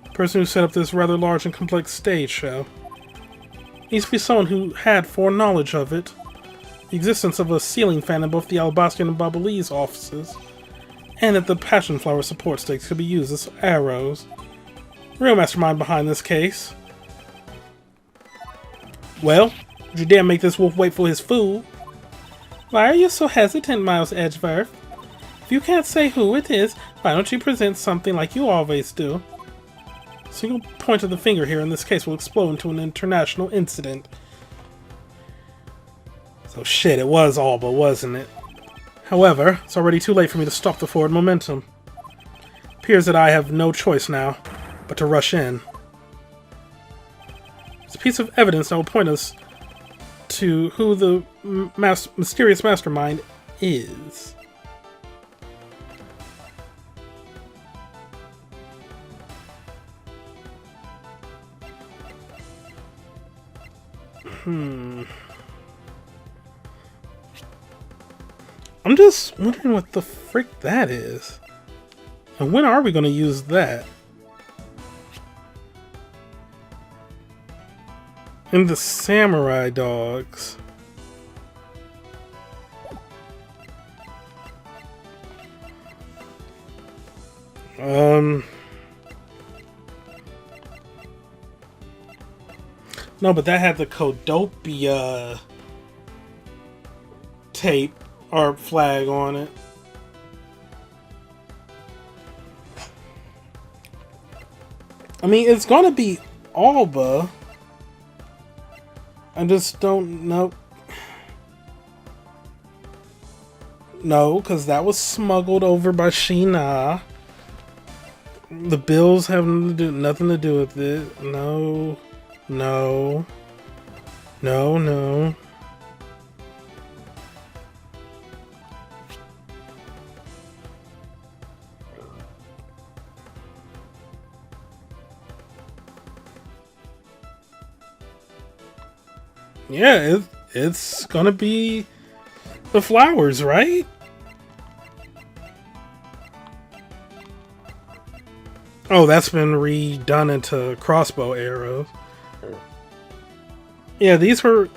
The person who set up this rather large and complex stage show needs to be someone who had foreknowledge of it. The existence of a ceiling fan in both the Alabaster and Ablaze offices, and that the passion flower support sticks could be used as arrows. Real mastermind behind this case. Well, would you dare make this wolf wait for his food? Why are you so hesitant, Miles Edgeworth? If you can't say who it is, why don't you present something like you always do? A single point of the finger here in this case will explode into an international incident. So shit, it was Alba, wasn't it? However, it's already too late for me to stop the forward momentum. It appears that I have no choice now, but to rush in. It's a piece of evidence that will point us to who the mysterious mastermind is. I'm just wondering what the frick that is. And when are we going to use that? In the samurai dogs. No, but that had the Kodopia tape or flag on it. I mean, it's gonna be Alba. I just don't know. No, because that was smuggled over by Shi-Na. The bills have nothing to do with it. No. No. No, no. Yeah, it's gonna be the flowers, right? Oh, that's been redone into crossbow arrows. Yeah, these were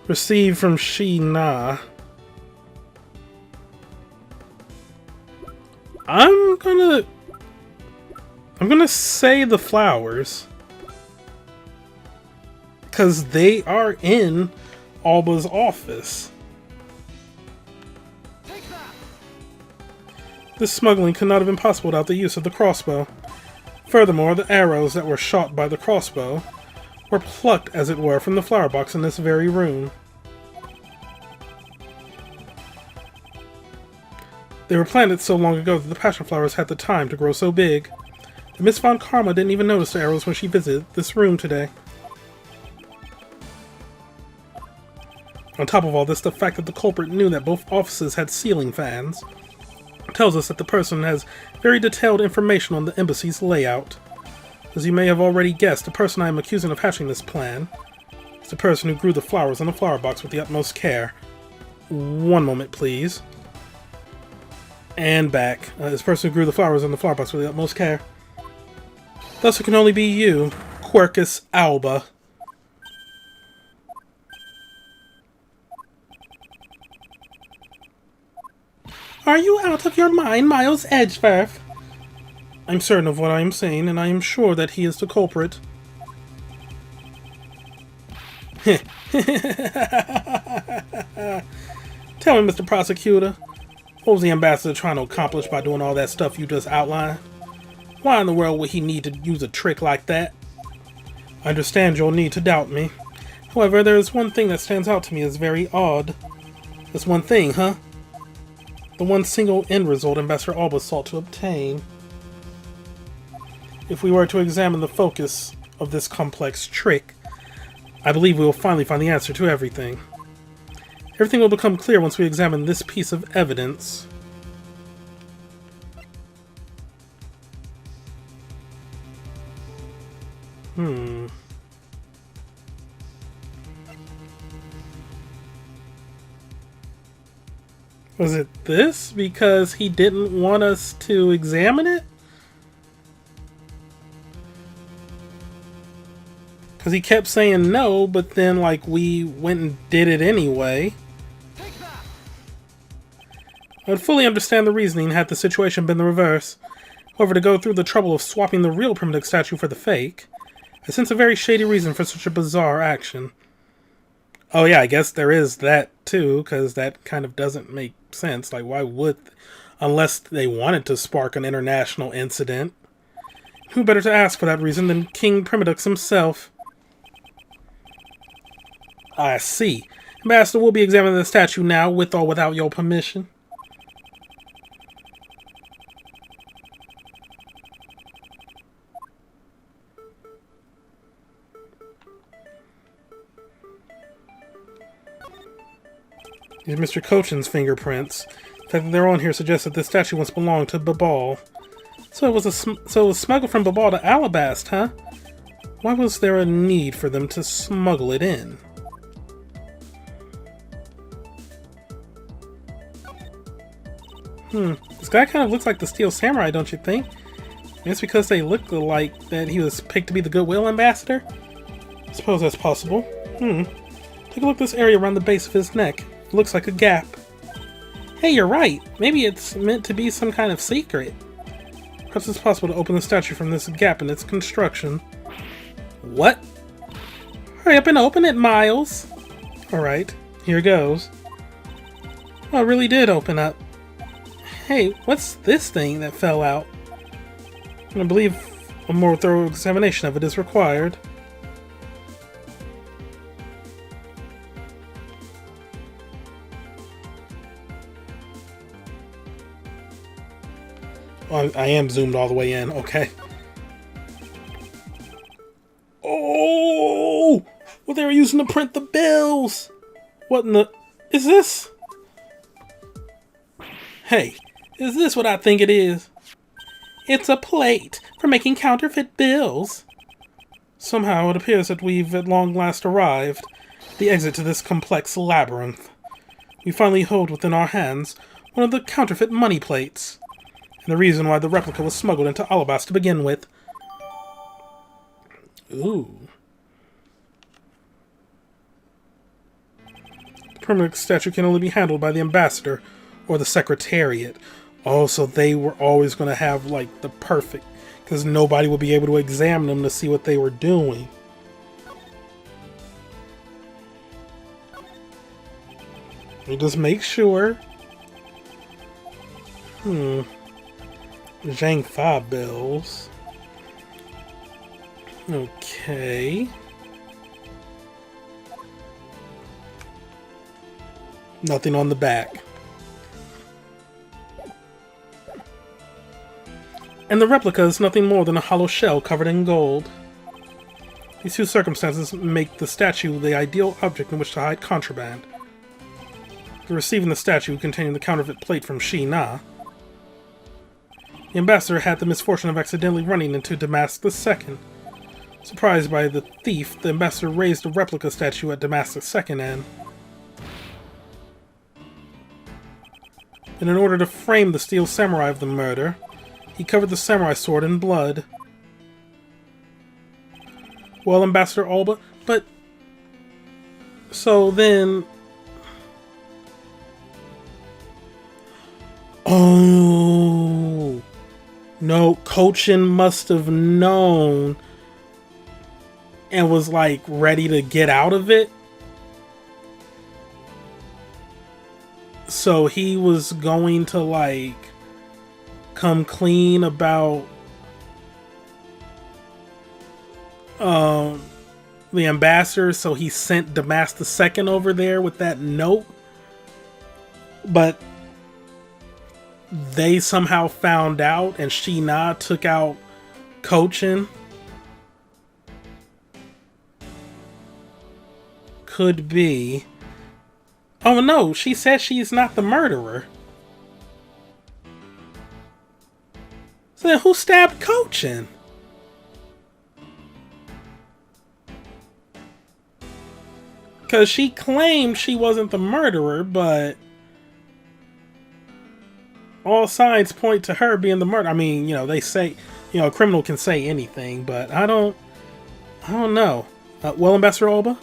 received from Shi-Na. I'm gonna say the flowers. Because they are in Alba's office. This smuggling could not have been possible without the use of the crossbow. Furthermore, the arrows that were shot by the crossbow were plucked, as it were, from the flower box in this very room. They were planted so long ago that the passion flowers had the time to grow so big. And Miss Von Karma didn't even notice the arrows when she visited this room today. On top of all this, the fact that the culprit knew that both offices had ceiling fans tells us that the person has very detailed information on the embassy's layout. As you may have already guessed, the person I am accusing of hatching this plan It's the person who grew the flowers in the flower box with the utmost care. One moment, please. And back. This person who grew the flowers in the flower box with the utmost care. Thus it can only be you, Quercus alba. Are you out of your mind, Miles Edgeworth? I'm certain of what I am saying, and I am sure that he is the culprit. Tell me, Mr. Prosecutor, what was the ambassador trying to accomplish by doing all that stuff you just outlined? Why in the world would he need to use a trick like that? I understand you'll need to doubt me. However, there is one thing that stands out to me as very odd. This one thing, huh? The one single end result Ambassador Alba sought to obtain. If we were to examine the focus of this complex trick, I believe we will finally find the answer to everything. Everything will become clear once we examine this piece of evidence. Was it this? Because he didn't want us to examine it? Because he kept saying no, but then, like, we went and did it anyway. I would fully understand the reasoning had the situation been the reverse. However, to go through the trouble of swapping the real primitive statue for the fake, I sense a very shady reason for such a bizarre action. Oh yeah, I guess there is that too, because that kind of doesn't make sense. Like, why would... Unless they wanted to spark an international incident. Who better to ask for that reason than King Primadux himself? I see. Ambassador, we'll be examining the statue now, with or without your permission. These Mr. Cochin's fingerprints. The fact that they're on here suggests that this statue once belonged to Babal. So it was smuggled from Babal to Alabast, huh? Why was there a need for them to smuggle it in? This guy kind of looks like the Steel Samurai, don't you think? Maybe it's because they look like that he was picked to be the Goodwill Ambassador? I suppose that's possible. Take a look at this area around the base of his neck. It looks like a gap. Hey, you're right. Maybe it's meant to be some kind of secret. Perhaps it's possible to open the statue from this gap in its construction. What? Hurry up and open it, Miles. Alright, here goes. Oh, it really did open up. Hey, what's this thing that fell out? I believe a more thorough examination of it is required. Oh, I am zoomed all the way in, okay. Oh! Well, they were using to print the bills! What in the... Is this... Hey, is this what I think it is? It's a plate for making counterfeit bills. Somehow it appears that we've at long last arrived. The exit to this complex labyrinth. We finally hold within our hands one of the counterfeit money plates. And the reason why the replica was smuggled into Alabast to begin with. Ooh. The primitive statue can only be handled by the ambassador or the secretariat. Oh, so they were always going to have, like, the perfect... Because nobody would be able to examine them to see what they were doing. You just make sure. Zhang Fa bills. Okay. Nothing on the back. And the replica is nothing more than a hollow shell covered in gold. These two circumstances make the statue the ideal object in which to hide contraband. After receiving the statue containing the counterfeit plate from Shi-Na, the ambassador had the misfortune of accidentally running into Damask II. Surprised by the thief, the ambassador raised a replica statue at Damascus' second end. And in order to frame the steel samurai of the murder, he covered the samurai sword in blood. Well, Ambassador Alba, but... So then... Oh... No, Cochin must have known and was like ready to get out of it. So he was going to like come clean about the ambassador, so he sent Damas II over there with that note. But they somehow found out and Shih-na took out Cochin. Could be. Oh no, she says she's not the murderer. So then who stabbed Cochin? Because she claimed she wasn't the murderer, but all signs point to her being the murderer. I mean, you know, they say, you know, a criminal can say anything, but I don't know. Well, Ambassador Alba?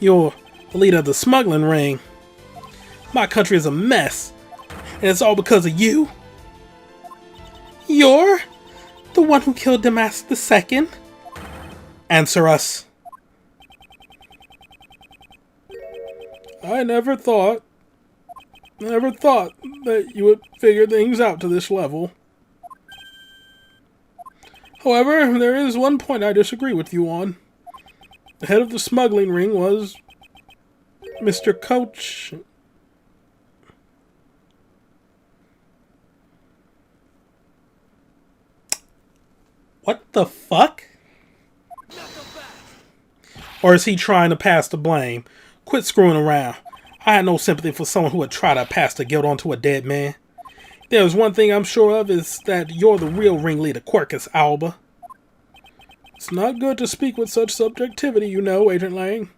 You're the leader of the smuggling ring. My country is a mess, and it's all because of you. You're the one who killed Damas II? Answer us. I never thought that you would figure things out to this level. However, there is one point I disagree with you on. The head of the smuggling ring was Mr. Coach. What the fuck? Or is he trying to pass the blame? Quit screwing around. I had no sympathy for someone who would try to pass the guilt onto a dead man. There's one thing I'm sure of, is that you're the real ringleader, Quercus Alba. It's not good to speak with such subjectivity, you know, Agent Lang.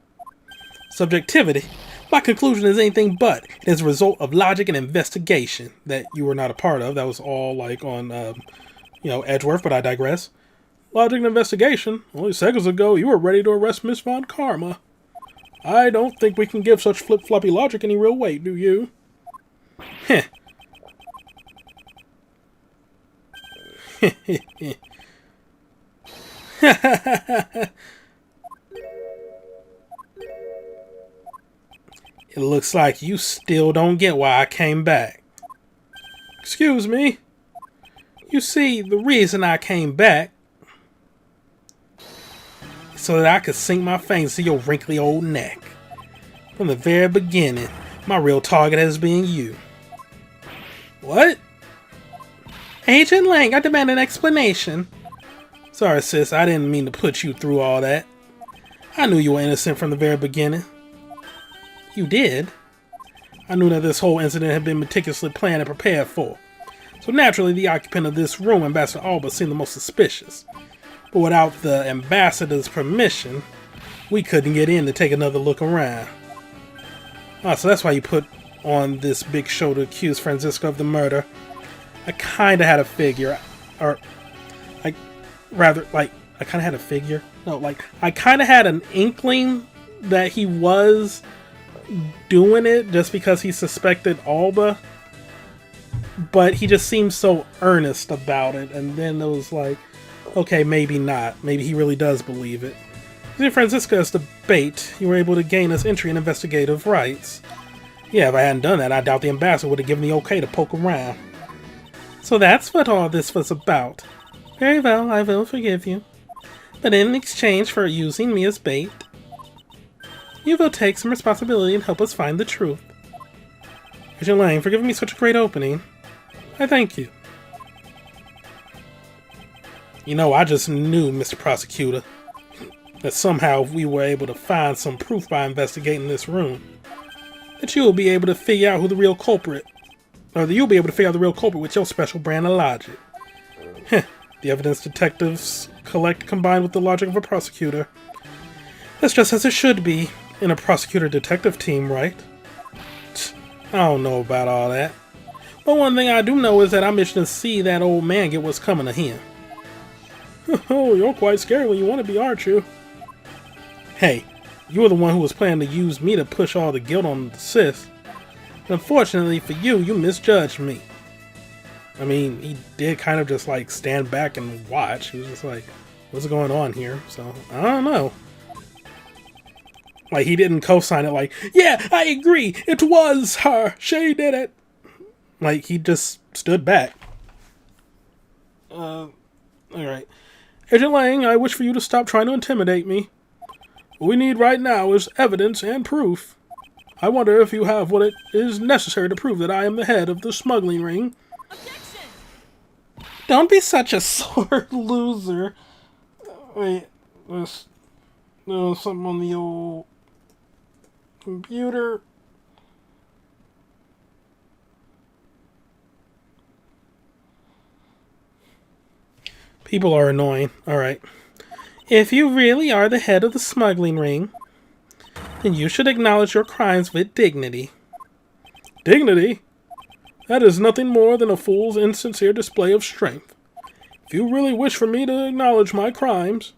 Subjectivity? My conclusion is anything but. It is a result of logic and investigation that you were not a part of. That was all like on, you know, Edgeworth, but I digress. Logic and investigation? Only seconds ago, you were ready to arrest Miss Von Karma. I don't think we can give such flip-floppy logic any real weight, do you? Heh. It looks like you still don't get why I came back. Excuse me? You see, the reason I came back is so that I could sink my fangs to your wrinkly old neck. From the very beginning, my real target has been you. What? Agent Lang, I demand an explanation. Sorry, sis, I didn't mean to put you through all that. I knew you were innocent from the very beginning. You did? I knew that this whole incident had been meticulously planned and prepared for. So naturally, the occupant of this room, Ambassador Alba, seemed the most suspicious. But without the ambassador's permission, we couldn't get in to take another look around. Ah, so that's why you put on this big show to accuse Francisco of the murder. I kinda had a figure. Or, I kinda had a figure? No, like, I kinda had an inkling that he was doing it just because he suspected Alba. But he just seemed so earnest about it, and then it was like, okay, maybe not. Maybe he really does believe it. If Francisco is the bait, you were able to gain us entry and investigative rights. Yeah, if I hadn't done that, I doubt the ambassador would have given the okay to poke around. So that's what all this was about. Very well, I will forgive you. But in exchange for using me as bait, you will take some responsibility and help us find the truth. Agent Lang, for giving me such a great opening. I thank you. You know, I just knew, Mr. Prosecutor, that somehow if we were able to find some proof by investigating this room, that you will be able to figure out who the real culprit, or that you'll be able to figure out the real culprit with your special brand of logic. Heh, the evidence detectives collect combined with the logic of a prosecutor. That's just as it should be in a prosecutor-detective team, right? I don't know about all that. But one thing I do know is that I'm itching to see that old man get what's coming to him. Oh, you're quite scary when you want to be, aren't you? Hey, you were the one who was planning to use me to push all the guilt on the sis. Unfortunately for you, you misjudged me. I mean, he did kind of just like stand back and watch. He was just like, what's going on here? So, I don't know. Like, he didn't co-sign it like, yeah, I agree, it was her, she did it. Like, he just stood back. Alright. Agent Lang, I wish for you to stop trying to intimidate me. What we need right now is evidence and proof. I wonder if you have what it is necessary to prove that I am the head of the smuggling ring. Objection! Don't be such a sore loser. Wait, there's something on the old computer. People are annoying. Alright. If you really are the head of the smuggling ring, then you should acknowledge your crimes with dignity. Dignity? That is nothing more than a fool's insincere display of strength. If you really wish for me to acknowledge my crimes,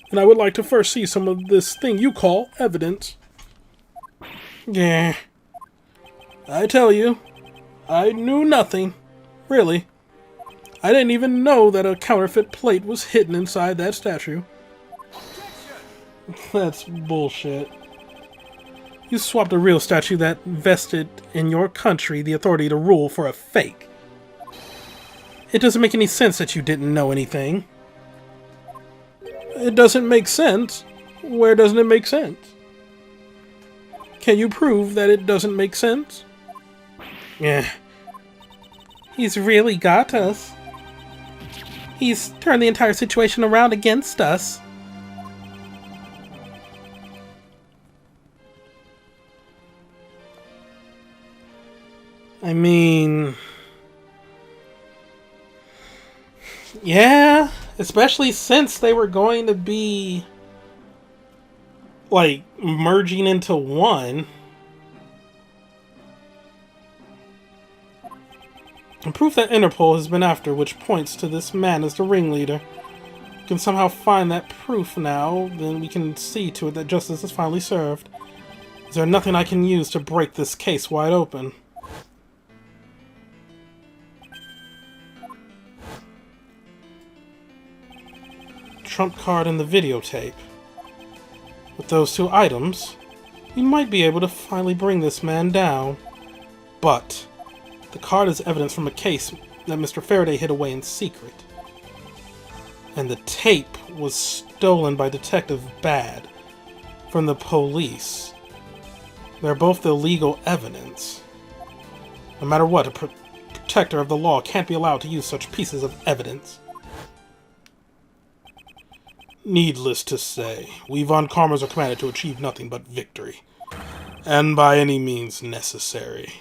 then I would like to first see some of this thing you call evidence. Yeah. I tell you, I knew nothing. Really. I didn't even know that a counterfeit plate was hidden inside that statue. That's bullshit. You swapped a real statue that vested in your country the authority to rule for a fake. It doesn't make any sense that you didn't know anything. It doesn't make sense? Where doesn't it make sense? Can you prove that it doesn't make sense? Yeah. He's really got us. He's turned the entire situation around against us. I mean... yeah, especially since they were going to be, like, merging into one. And proof that Interpol has been after, which points to this man as the ringleader. We can somehow find that proof now, then we can see to it that justice is finally served. Is there nothing I can use to break this case wide open? Trump card and the videotape. With those two items, we might be able to finally bring this man down. But the card is evidence from a case that Mr. Faraday hid away in secret. And the tape was stolen by Detective Bad from the police. They're both illegal evidence. No matter what, a protector of the law can't be allowed to use such pieces of evidence. Needless to say, we Von Karmers are commanded to achieve nothing but victory. And by any means necessary.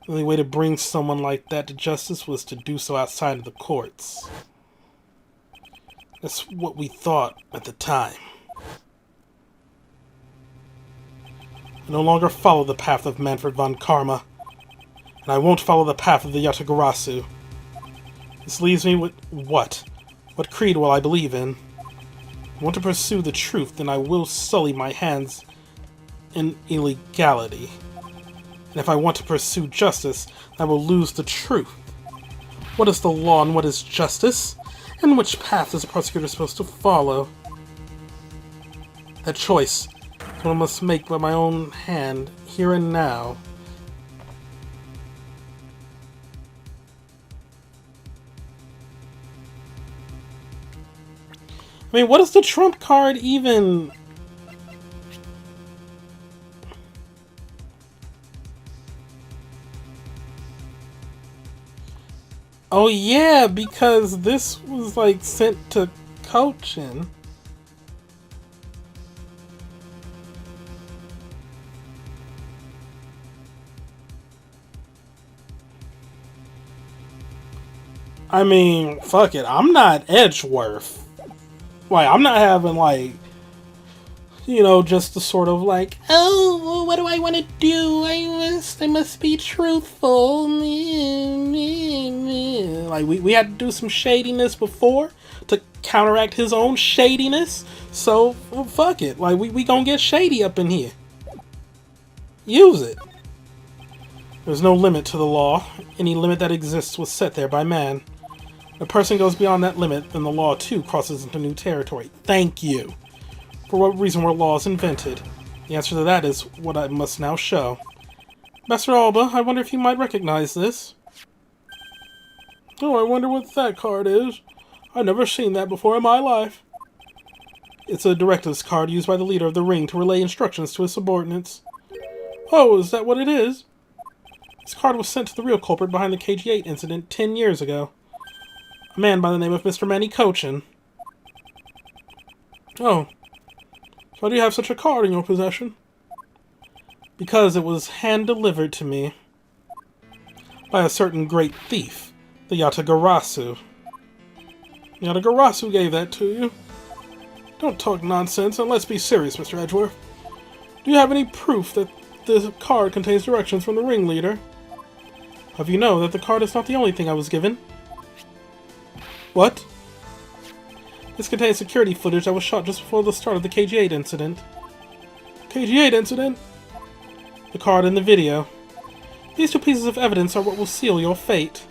The only way to bring someone like that to justice was to do so outside of the courts. That's what we thought at the time. I no longer follow the path of Manfred von Karma, and I won't follow the path of the Yatagarasu. This leaves me with what? What creed will I believe in? I want to pursue the truth, then I will sully my hands in illegality. And if I want to pursue justice, I will lose the truth. What is the law and what is justice? And which path is a prosecutor supposed to follow? That choice is what I must make by my own hand, here and now. I mean, what does the trump card even... Oh yeah, because this was like sent to Cochin. I mean, fuck it. I'm not Edgeworth. Like, I'm not having, like, you know, just the sort of like, oh, what do I want to do? I must be truthful. Like, we had to do some shadiness before to counteract his own shadiness. So, well, fuck it. Like, we gonna get shady up in here. Use it. There's no limit to the law. Any limit that exists was set there by man. If a person goes beyond that limit, then the law too crosses into new territory. Thank you. For what reason were laws invented? The answer to that is what I must now show. Master Alba, I wonder if you might recognize this. Oh, I wonder what that card is. I've never seen that before in my life. It's a directives card used by the leader of the ring to relay instructions to his subordinates. Oh, is that what it is? This card was sent to the real culprit behind the KG-8 incident 10 years ago. A man by the name of Mr. Manny Cochin. Oh. Why do you have such a card in your possession? Because it was hand-delivered to me by a certain great thief, the Yatagarasu. Yatagarasu gave that to you? Don't talk nonsense, and let's be serious, Mr. Edgeworth. Do you have any proof that the card contains directions from the ringleader? Have you know that the card is not the only thing I was given? What? This contains security footage that was shot just before the start of the KG-8 incident. KG-8 incident? The card and the video. These two pieces of evidence are what will seal your fate.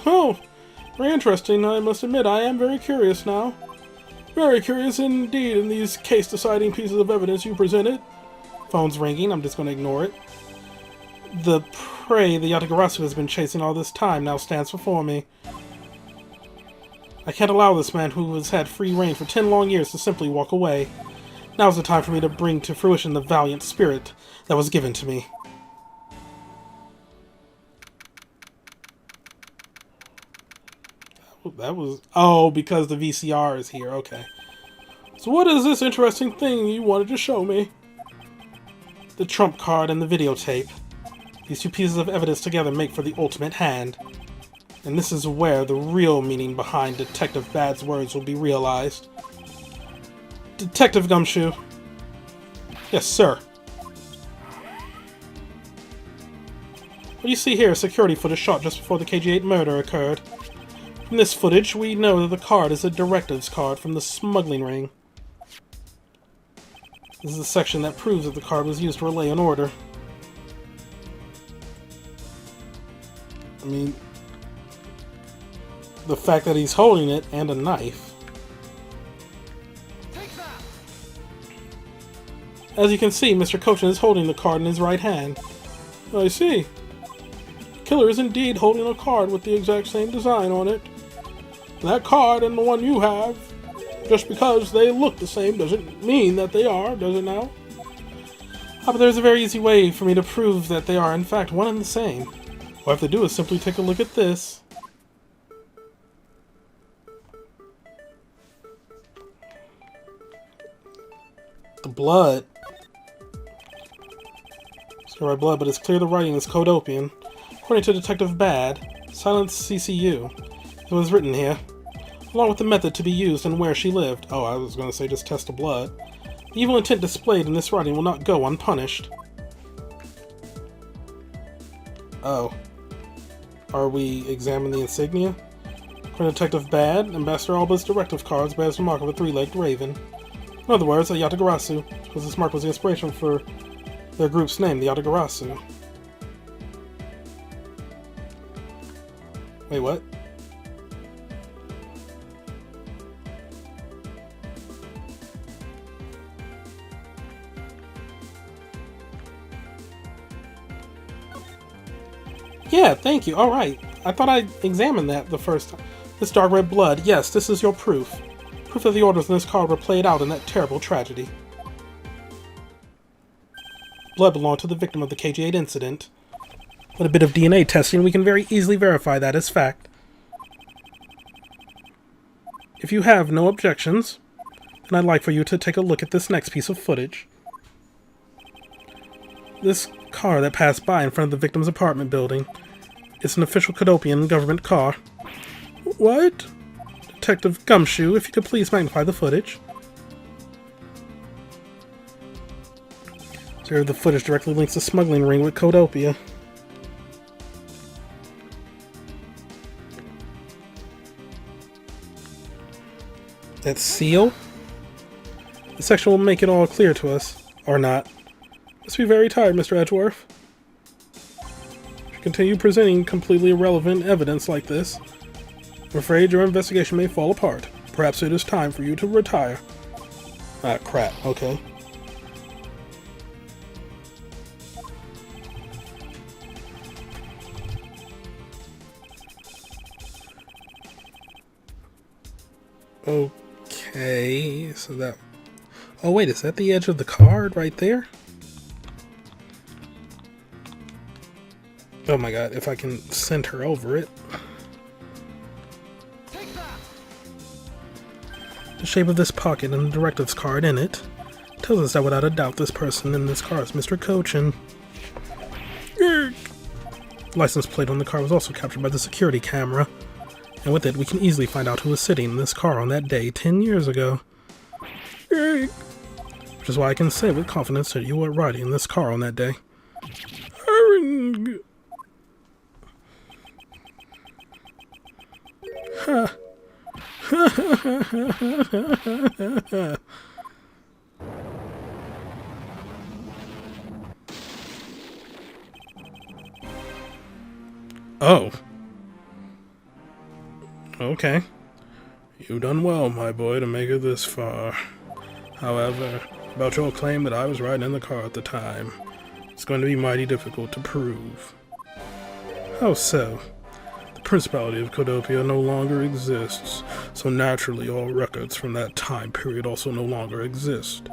Oh, very interesting. I must admit I am very curious now. Very curious indeed in these case-deciding pieces of evidence you presented. Phone's ringing. I'm just going to ignore it. The prey the Yatagarasu has been chasing all this time now stands before me. I can't allow this man who has had free reign for 10 long years to simply walk away. Now's the time for me to bring to fruition the valiant spirit that was given to me. That was... Oh, because the VCR is here. Okay. So what is this interesting thing you wanted to show me? The trump card and the videotape. These two pieces of evidence together make for the ultimate hand. And this is where the real meaning behind Detective Bad's words will be realized. Detective Gumshoe. Yes, sir. What you see here is security footage shot just before the KG-8 murder occurred. From this footage, we know that the card is a directives card from the smuggling ring. This is the section that proves that the card was used to relay an order. I mean... the fact that he's holding it and a knife. As you can see, Mr. Cochin is holding the card in his right hand. I see. The killer is indeed holding a card with the exact same design on it. That card and the one you have, just because they look the same doesn't mean that they are, does it now? But there's a very easy way for me to prove that they are in fact one and the same. All I have to do is simply take a look at this. The blood. It's red blood, but it's clear the writing is Codopian. According to Detective Bad, Silence CCU. It was written here, along with the method to be used and where she lived. Oh, I was going to say just test the blood. The evil intent displayed in this writing will not go unpunished. Oh. Are we examining the insignia? According to Detective Bad, Ambassador Alba's directive cards bears the mark of a three-legged raven. In other words, a Yatagarasu, because this mark was the inspiration for their group's name, the Yatagarasu. Wait, what? Yeah, thank you. Alright. I thought I examined that the first time. This dark red blood. Yes, this is your proof. Proof that the orders in this card were played out in that terrible tragedy. Blood belonged to the victim of the KG-8 incident. With a bit of DNA testing, we can very easily verify that as fact. If you have no objections, then I'd like for you to take a look at this next piece of footage. This car that passed by in front of the victim's apartment building. It's an official Cadopian government car. What? Detective Gumshoe, if you could please magnify the footage. So the footage directly links the smuggling ring with Codopia. That seal? The section will make it all clear to us. Or not. Must be very tired, Mr. Edgeworth. If you continue presenting completely irrelevant evidence like this, I'm afraid your investigation may fall apart. Perhaps it is time for you to retire. Ah, crap. Okay. Okay, so that... Oh wait, is that the edge of the card right there? Oh my god, if I can center over it. The shape of this pocket and the directives card in it tells us that without a doubt this person in this car is Mr. Cochin. The license plate on the car was also captured by the security camera, and with it we can easily find out who was sitting in this car on that day 10 years ago. Which is why I can say with confidence that you were riding in this car on that day. Oh. Okay. You done well, my boy, to make it this far. However, about your claim that I was riding in the car at the time, it's going to be mighty difficult to prove. How so? The Principality of Codopia no longer exists, so naturally all records from that time period also no longer exist.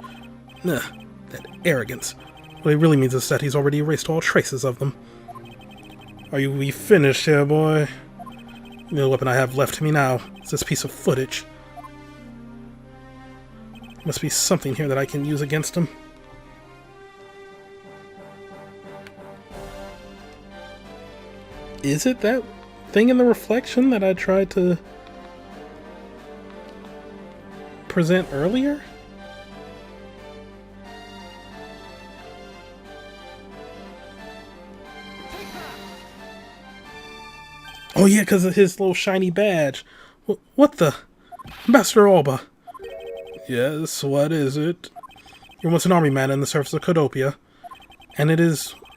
Nah, that arrogance. What it really means is that he's already erased all traces of them. Are we finished here, boy? The only weapon I have left to me now is this piece of footage. Must be something here that I can use against him. Is it that thing in the reflection that I tried to present earlier? Oh yeah, because of his little shiny badge. What the? Ambassador Alba. Yes, what is it? You're once an army man in the service of Codopia, and it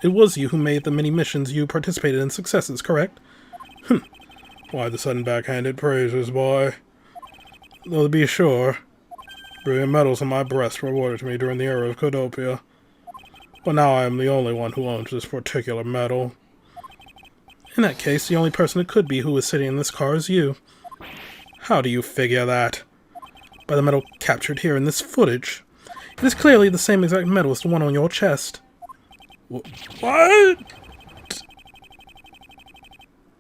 was you who made the many missions you participated in successes, correct? Why the sudden backhanded praises, boy? Though to be sure, brilliant medals on my breast were awarded to me during the era of Codopia, but now I am the only one who owns this particular medal. In that case, the only person it could be who is sitting in this car is you. How do you figure that? By the medal captured here in this footage. It is clearly the same exact medal as the one on your chest. What?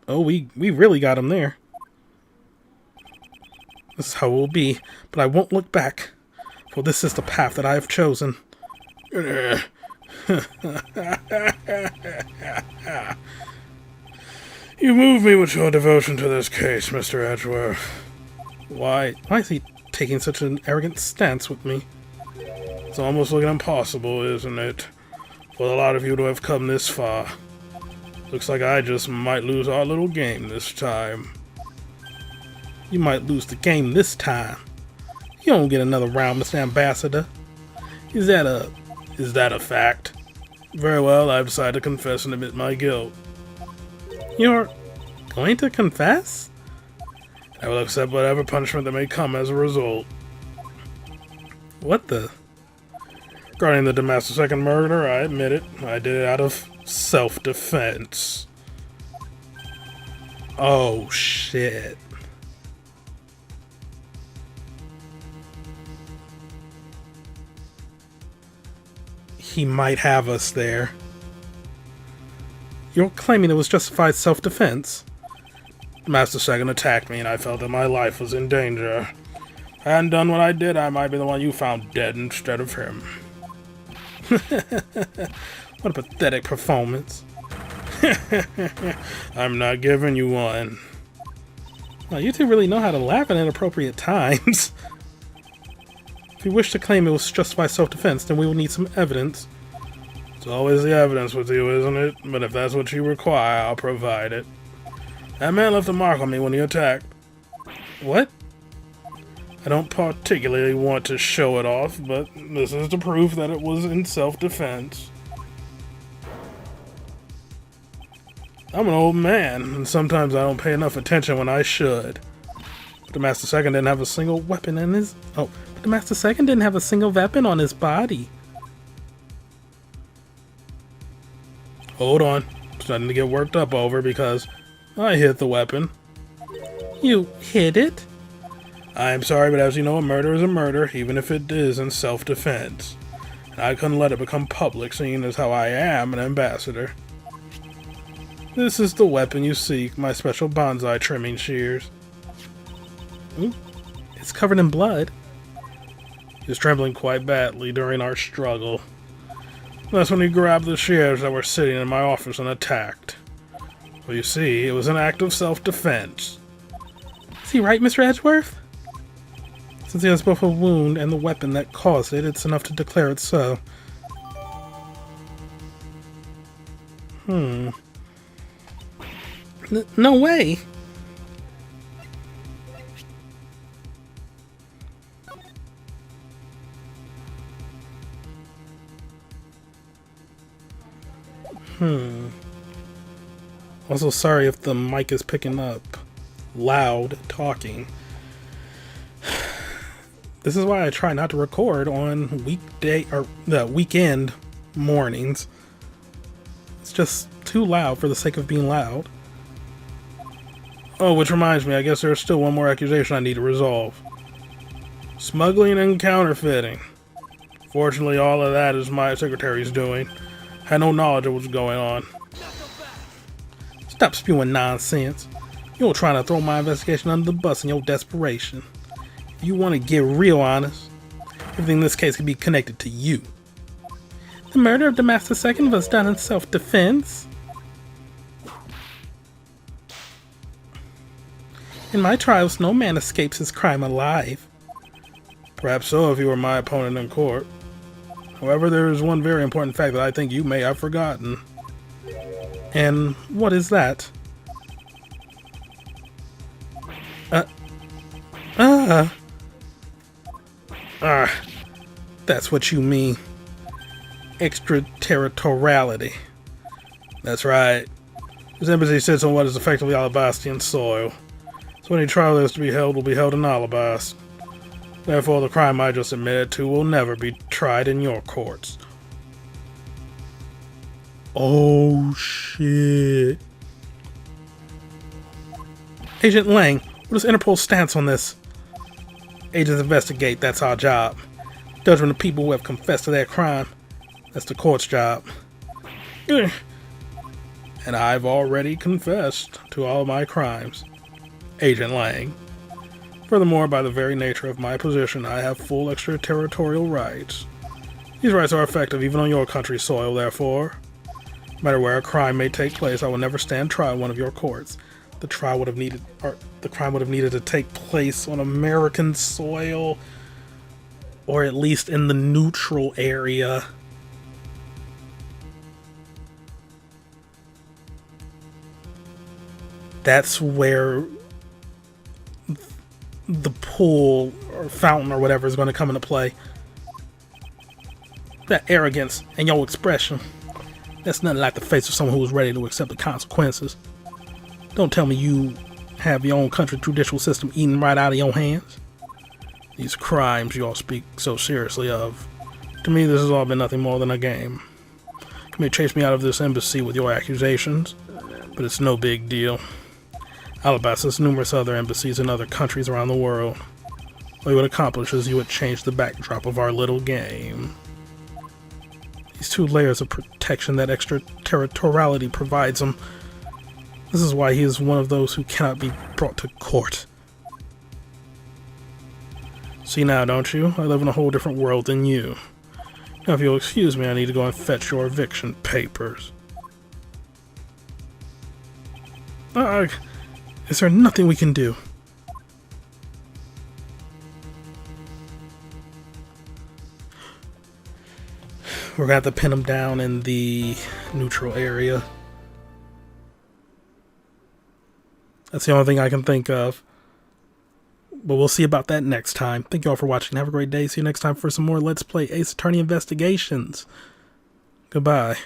Oh, we really got him there. This is how it will be, but I won't look back, for this is the path that I have chosen. You move me with your devotion to this case, Mr. Edgeworth. Why is he taking such an arrogant stance with me? It's almost looking impossible, isn't it? For a lot of you to have come this far. Looks like I just might lose our little game this time. You might lose the game this time. You don't get another round, Mr. Ambassador. Is that a fact? Very well, I've decided to confess and admit my guilt. You're going to confess? I will accept whatever punishment that may come as a result. What the? Regarding the Damascus II murder, I admit it. I did it out of self-defense. Oh, shit. He might have us there. You're claiming it was justified self-defense? Master Second attacked me and I felt that my life was in danger. If I hadn't done what I did, I might be the one you found dead instead of him. What a pathetic performance. I'm not giving you one. Well, you two really know how to laugh at inappropriate times. If you wish to claim it was justified self-defense, then we will need some evidence. It's always the evidence with you, isn't it? But if that's what you require, I'll provide it. That man left a mark on me when he attacked. What? I don't particularly want to show it off, but this is the proof that it was in self-defense. I'm an old man, and sometimes I don't pay enough attention when I should. But the Master Second didn't have a single weapon in his... Oh, but the Master Second didn't have a single weapon on his body. Hold on. It's nothing to get worked up over because I hit the weapon. You hit it? I'm sorry, but as you know, a murder is a murder, even if it is in self-defense. And I couldn't let it become public, seeing as how I am an ambassador. This is the weapon you seek, my special bonsai trimming shears. Ooh, it's covered in blood. He was trembling quite badly during our struggle. That's when he grabbed the shears that were sitting in my office and attacked. Well, you see, it was an act of self-defense. Is he right, Mr. Edgeworth? Since he has both a wound and the weapon that caused it, it's enough to declare it so. No way! Also, sorry if the mic is picking up loud talking. This is why I try not to record on weekday or the weekend mornings. It's just too loud for the sake of being loud. Oh, which reminds me, I guess there's still one more accusation I need to resolve. Smuggling and counterfeiting. Fortunately, all of that is my secretary's doing. Had no knowledge of what's going on. Stop spewing nonsense. You're trying to throw my investigation under the bus in your desperation. If you want to get real honest, everything in this case can be connected to you. The murder of the Master Second was done in self-defense. In my trials, no man escapes his crime alive. Perhaps so if you were my opponent in court. However, there is one very important fact that I think you may have forgotten. And what is that? That's what you mean. Extraterritoriality. That's right. This embassy sits on what is effectively Alabastian soil. So any trial that is to be held will be held in Alabast. Therefore, the crime I just admitted to will never be tried in your courts. Oh, shit. Agent Lang, what is Interpol's stance on this? Agents investigate, that's our job. Judgment of people who have confessed to their crime, that's the court's job. And I've already confessed to all my crimes. Agent Lang. Furthermore, by the very nature of my position, I have full extraterritorial rights. These rights are effective even on your country's soil, therefore. No matter where a crime may take place, I will never stand trial in one of your courts. The crime would have needed to take place on American soil, or at least in the neutral area. That's where the pool or fountain or whatever is going to come into play. That arrogance and your expression, that's nothing like the face of someone who is ready to accept the consequences. Don't tell me you have your own country judicial system eating right out of your hands. These crimes you all speak so seriously of. To me, this has all been nothing more than a game. You may chase me out of this embassy with your accusations, but it's no big deal. Alabasta has numerous other embassies in other countries around the world. All you would accomplish is you would change the backdrop of our little game. These two layers of protection that extraterritoriality provides him. This is why he is one of those who cannot be brought to court. See now, don't you? I live in a whole different world than you. Now, if you'll excuse me, I need to go and fetch your eviction papers. Is there nothing we can do? We're gonna have to pin him down in the neutral area. That's the only thing I can think of. But we'll see about that next time. Thank you all for watching. Have a great day. See you next time for some more Let's Play Ace Attorney Investigations. Goodbye.